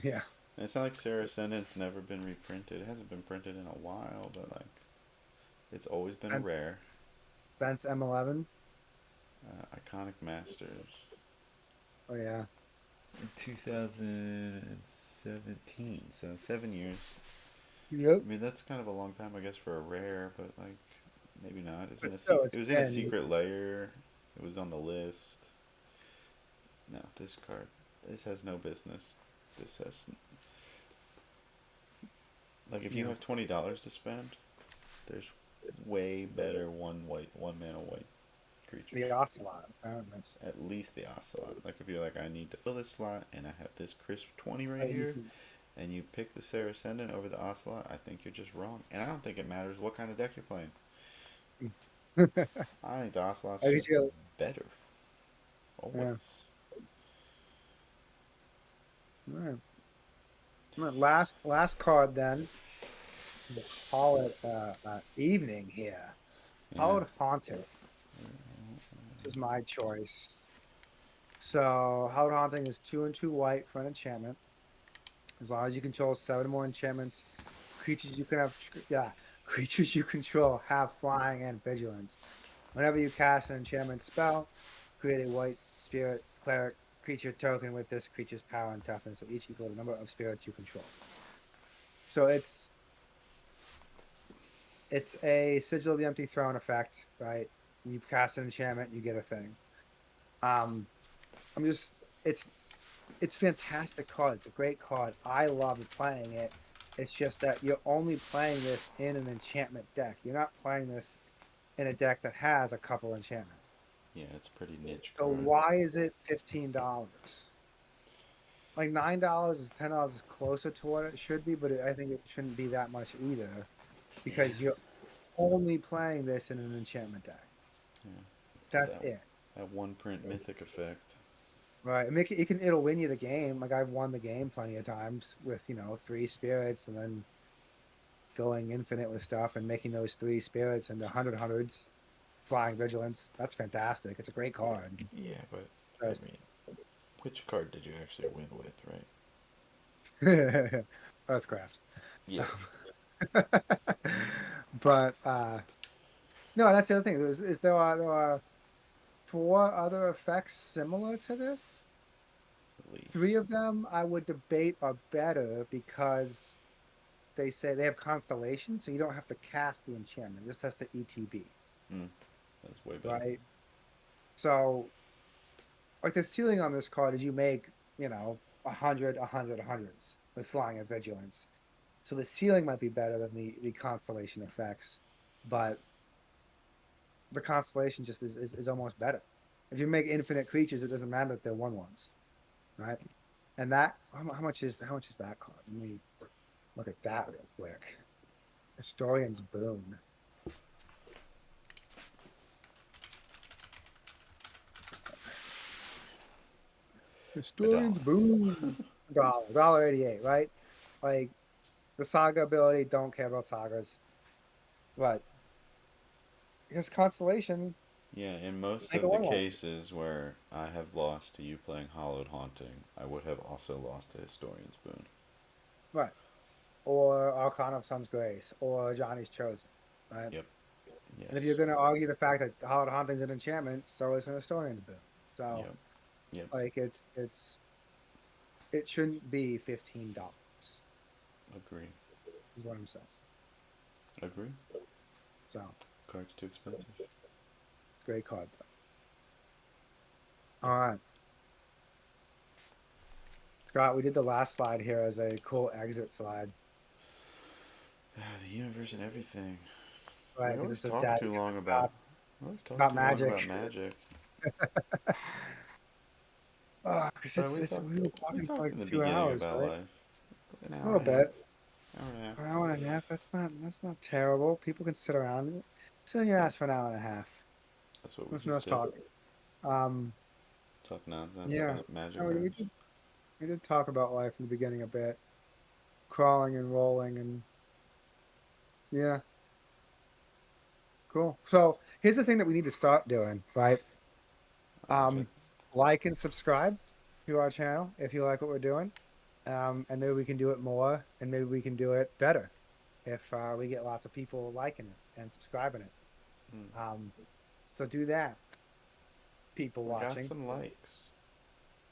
yeah. And it's not like Sarah Ascendant's never been reprinted. It hasn't been printed in a while, but like it's always been a Fence, rare. Fence M11. Iconic Masters. Oh yeah. 2017, so 7 years. Yep. I mean, that's kind of a long time, I guess, for a rare, but like maybe not. It's in But a still, secret. it's It was in a been. secret layer. It was on the list. No, this card. This has no business. This has like if you Yeah. have $20 to spend, there's way better one mana white creatures. The Ocelot. Apparently. At least the Ocelot. Like if you're like, I need to fill this slot and I have this crisp 20 right Right, you here, can- and you pick the Sarah Ascendant over the Ocelot, I think you're just wrong. And I don't think it matters what kind of deck you're playing. I think the Ocelot's At just least you better. yeah. Always. All right. All right. Last card then. We'll call it evening here. Yeah. Hallowed Haunting. This is my choice. So Hallowed Haunting is 2 and 2 white for an enchantment. As long as you control 7 more enchantments, creatures you can have yeah, creatures you control have flying and vigilance. Whenever you cast an enchantment spell, create a white spirit cleric creature token with this creature's power and toughness, so each equal to the number of spirits you control. So it's a Sigil of the Empty Throne effect, right? You cast an enchantment, you get a thing. Um, I'm just it's fantastic card. It's a great card. I love playing it. It's just that you're only playing this in an enchantment deck. You're not playing this in a deck that has a couple enchantments. Yeah, it's a pretty niche So card. why is it $15? Like $9 is $10 is closer to what it should be, but I think it shouldn't be that much either Yeah. because you're only playing this in an enchantment deck. Yeah. It's That's it. that one print mythic effect. Right. It'll win you the game. Like I've won the game plenty of times with, 3 spirits and then going infinite with stuff and making those 3 spirits into hundreds, flying vigilance. That's fantastic. It's a great card. Yeah, but I Just mean, which card did you actually win with, right? Earthcraft. Yeah. But no, that's the other thing. There are 4 other effects similar to this. At 3 least. of them I would debate are better because they say they have constellation, so you don't have to cast the enchantment. It just has to ETB, Mm, that's way better. right? So, like the ceiling on this card is you make, 100s with flying and vigilance. So the ceiling might be better than the constellation effects, but the constellation just is almost better. If you make infinite creatures, it doesn't matter that they're 1/1s, right? And that how much is that card? Let me look at that real quick. Historian's Boon. A Historian's dollar. Boon. Dollar 88, right? Like the saga ability, don't care about sagas. But because Constellation, Yeah, in most make a of the 1/1. cases where I have lost to you playing Hollowed Haunting, I would have also lost to Historian's Boon. Right. Or Arcana of Sun's Grace, or Johnny's Chosen, right? Yep. And if you're Yes. going to argue the fact that Hallowed Haunting's an enchantment, so is an Historian's Boon. So, Yep. Yep. like, it shouldn't be $15, Agree. is what I'm saying. Agree. So, Card's too expensive. great card, though. All right. Scott, we did the last slide here as a cool exit slide, The universe and everything. right? We Because it always says talk Dadgic too at long the top about about about magic. magic. Oh, because But we were we talking for talked like in the 2 hours, about right? life. An A hour little and a half. bit. Hour and a half. An hour and a half. That's not terrible. People can sit around. Sit on your ass for an hour and a half. That's what we Listen to just us did. talk. Um, Talk nonsense yeah. about magic No, nerds. we did talk about life in the beginning a bit, crawling and rolling, and yeah, cool. So here's the thing that we need to start doing, right? Magic. Um, like and subscribe to our channel if you like what we're doing. And maybe we can do it more, and maybe we can do it better if we get lots of people liking it and subscribing it. Hmm. Um, so do that, people We got watching. some likes.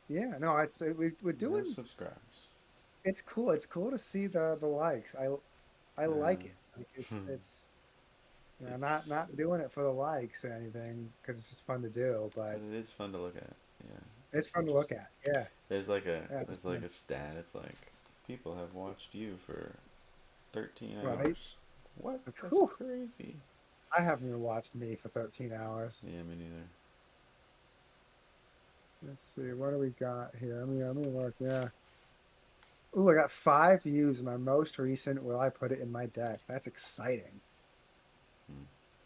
Yeah, no, we're No doing. subscribes. It's cool. It's cool to see the likes. I like Uh, it. Like hmm. it's It's not doing it for the likes or anything because it's just fun to do, but but it is fun to look at. Yeah, it's it's fun to look interesting. at. Yeah, yeah, There's like a stat. It's like people have watched you for 13 right. hours. What? Like, That's whew, crazy. I haven't even watched me for 13 hours. Yeah, me neither. Let's see, what do we got here? Let me look. Yeah. Ooh, I got 5 views in my most recent. Will I put it in my deck? That's exciting.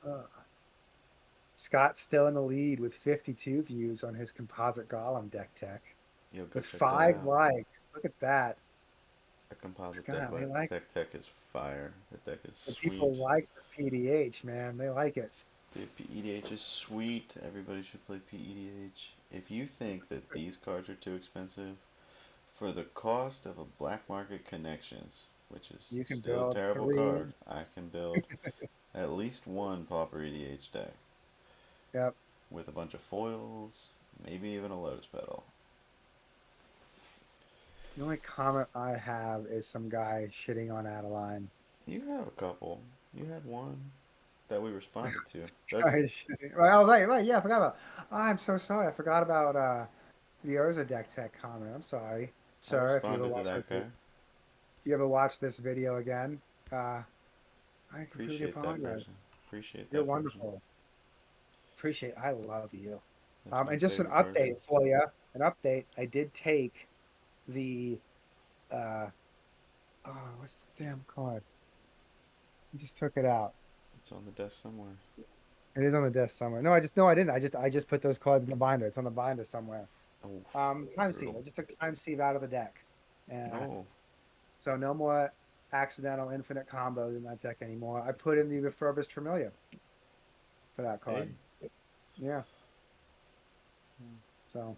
Hmm. Scott's still in the lead with 52 views on his composite golem deck tech Yo, go with check that 5 out. likes. Look at that. A composite Scott, they like tech is fire. The deck is the people sweet. like the PDH, man. They like it. The PEDH is sweet. Everybody should play PEDH. If you think that these cards are too expensive, for the cost of a black market connections, which is You can still a build terrible 3. card, I can build at least one Pauper EDH deck Yep. with a bunch of foils, maybe even a Lotus Petal. The only comment I have is some guy shitting on Adeline. You have a couple. You had one that we responded to. That's Guy shitting. Right, oh, right. Yeah, I forgot about. Oh, I'm so sorry. I forgot about the Urza deck tech comment. I'm sorry, I sir. responded to that guy. If you ever watch this video again, I completely Appreciate that apologize. person. Appreciate You're that person. wonderful. Appreciate. I love you. That's my And just an favorite person. update for you. An update. I did take the uh what's the damn card? I just took it out. It's on the desk somewhere. It is on the desk somewhere. No, I just no, I didn't. I just put those cards in the binder. It's on the binder somewhere. Oh, Time sieve. brutal. I just took time sieve out of the deck. No. So no more accidental infinite combos in that deck anymore. I put in the refurbished familiar for that Hey, card. Yeah. So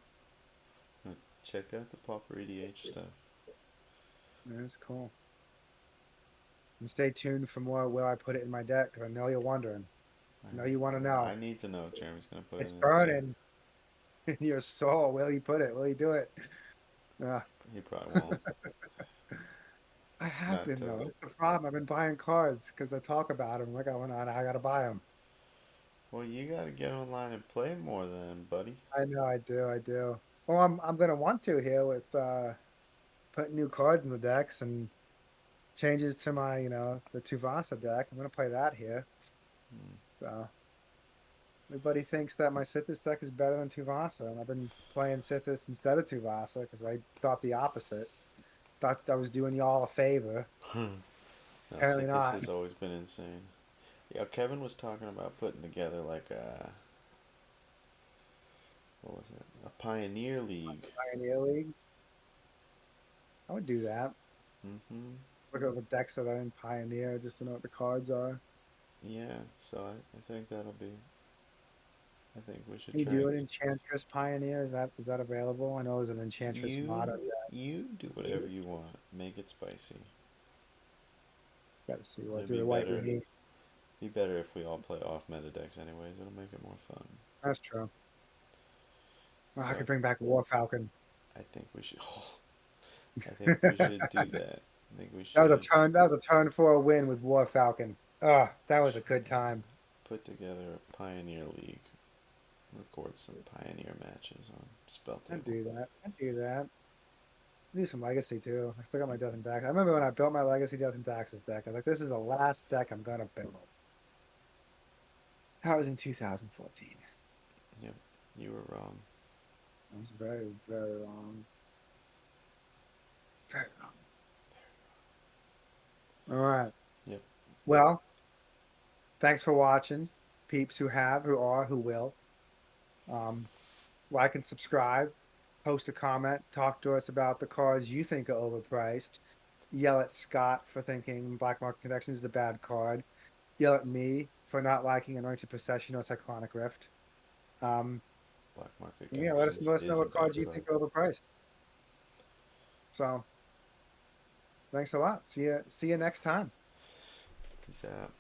check out the Pauper EDH stuff. it's cool. And stay tuned for more Will I Put It in My Deck? Because I know you're wondering. I know you want to I know. need to know if Jeremy's gonna put it It's in his deck. burning in your soul. Will you put it? Will you do it? Uh, He probably won't. I have Not been to. though. That's the problem. I've been buying cards because I talk about them. Like I went on, I gotta buy them. Well, you gotta get online and play more then, buddy. I know I do. I do. Well, I'm gonna want to here with putting new cards in the decks and changes to my the Tuvasa deck. I'm gonna play that here. Hmm. So everybody thinks that my Sithis deck is better than Tuvasa, and I've been playing Sithis instead of Tuvasa because I thought the opposite. Thought I was doing y'all a favor. No, Apparently Sithis not. has always been insane. Yeah, Kevin was talking about putting together like a what was it? A Pioneer League. Pioneer League. I would do that. Mm-hmm. Look at the decks that are in Pioneer just to know what the cards are. Yeah, so I think that'll be. I think we should Can you try. do an Enchantress Pioneer? Is that available? I know there's an Enchantress You modern deck. you do whatever you want. Make it spicy. Gotta see what It'd do the white we. be better if we all play off meta decks anyways. It'll make it more fun. That's true. Oh, I So could bring back War Falcon. I think we should. I think we should do that. I think we That was a should. turn. That was a turn for a win with War Falcon. Ah, that We was a should good time. put together a Pioneer League. Record some Pioneer matches on Spell I'd Table. do that. I'd do that. Do some legacy too. I still got my Death and Dax. I remember when I built my legacy Death and Dax's deck. I was like, this is the last deck I'm gonna build. That was in 2014. Yep, you were wrong. I was very, very wrong. Very wrong. All right. Yep. Well, thanks for watching, peeps who have, who are, who will. Um, like and subscribe, post a comment, talk to us about the cards you think are overpriced. Yell at Scott for thinking Black Market Connections is a bad card. Yell at me for not liking Anointed Procession or Cyclonic Rift. Um, Black Market yeah, let us Connections know is a what bad cards you card. think are overpriced. So thanks a lot. See you next time. Peace out.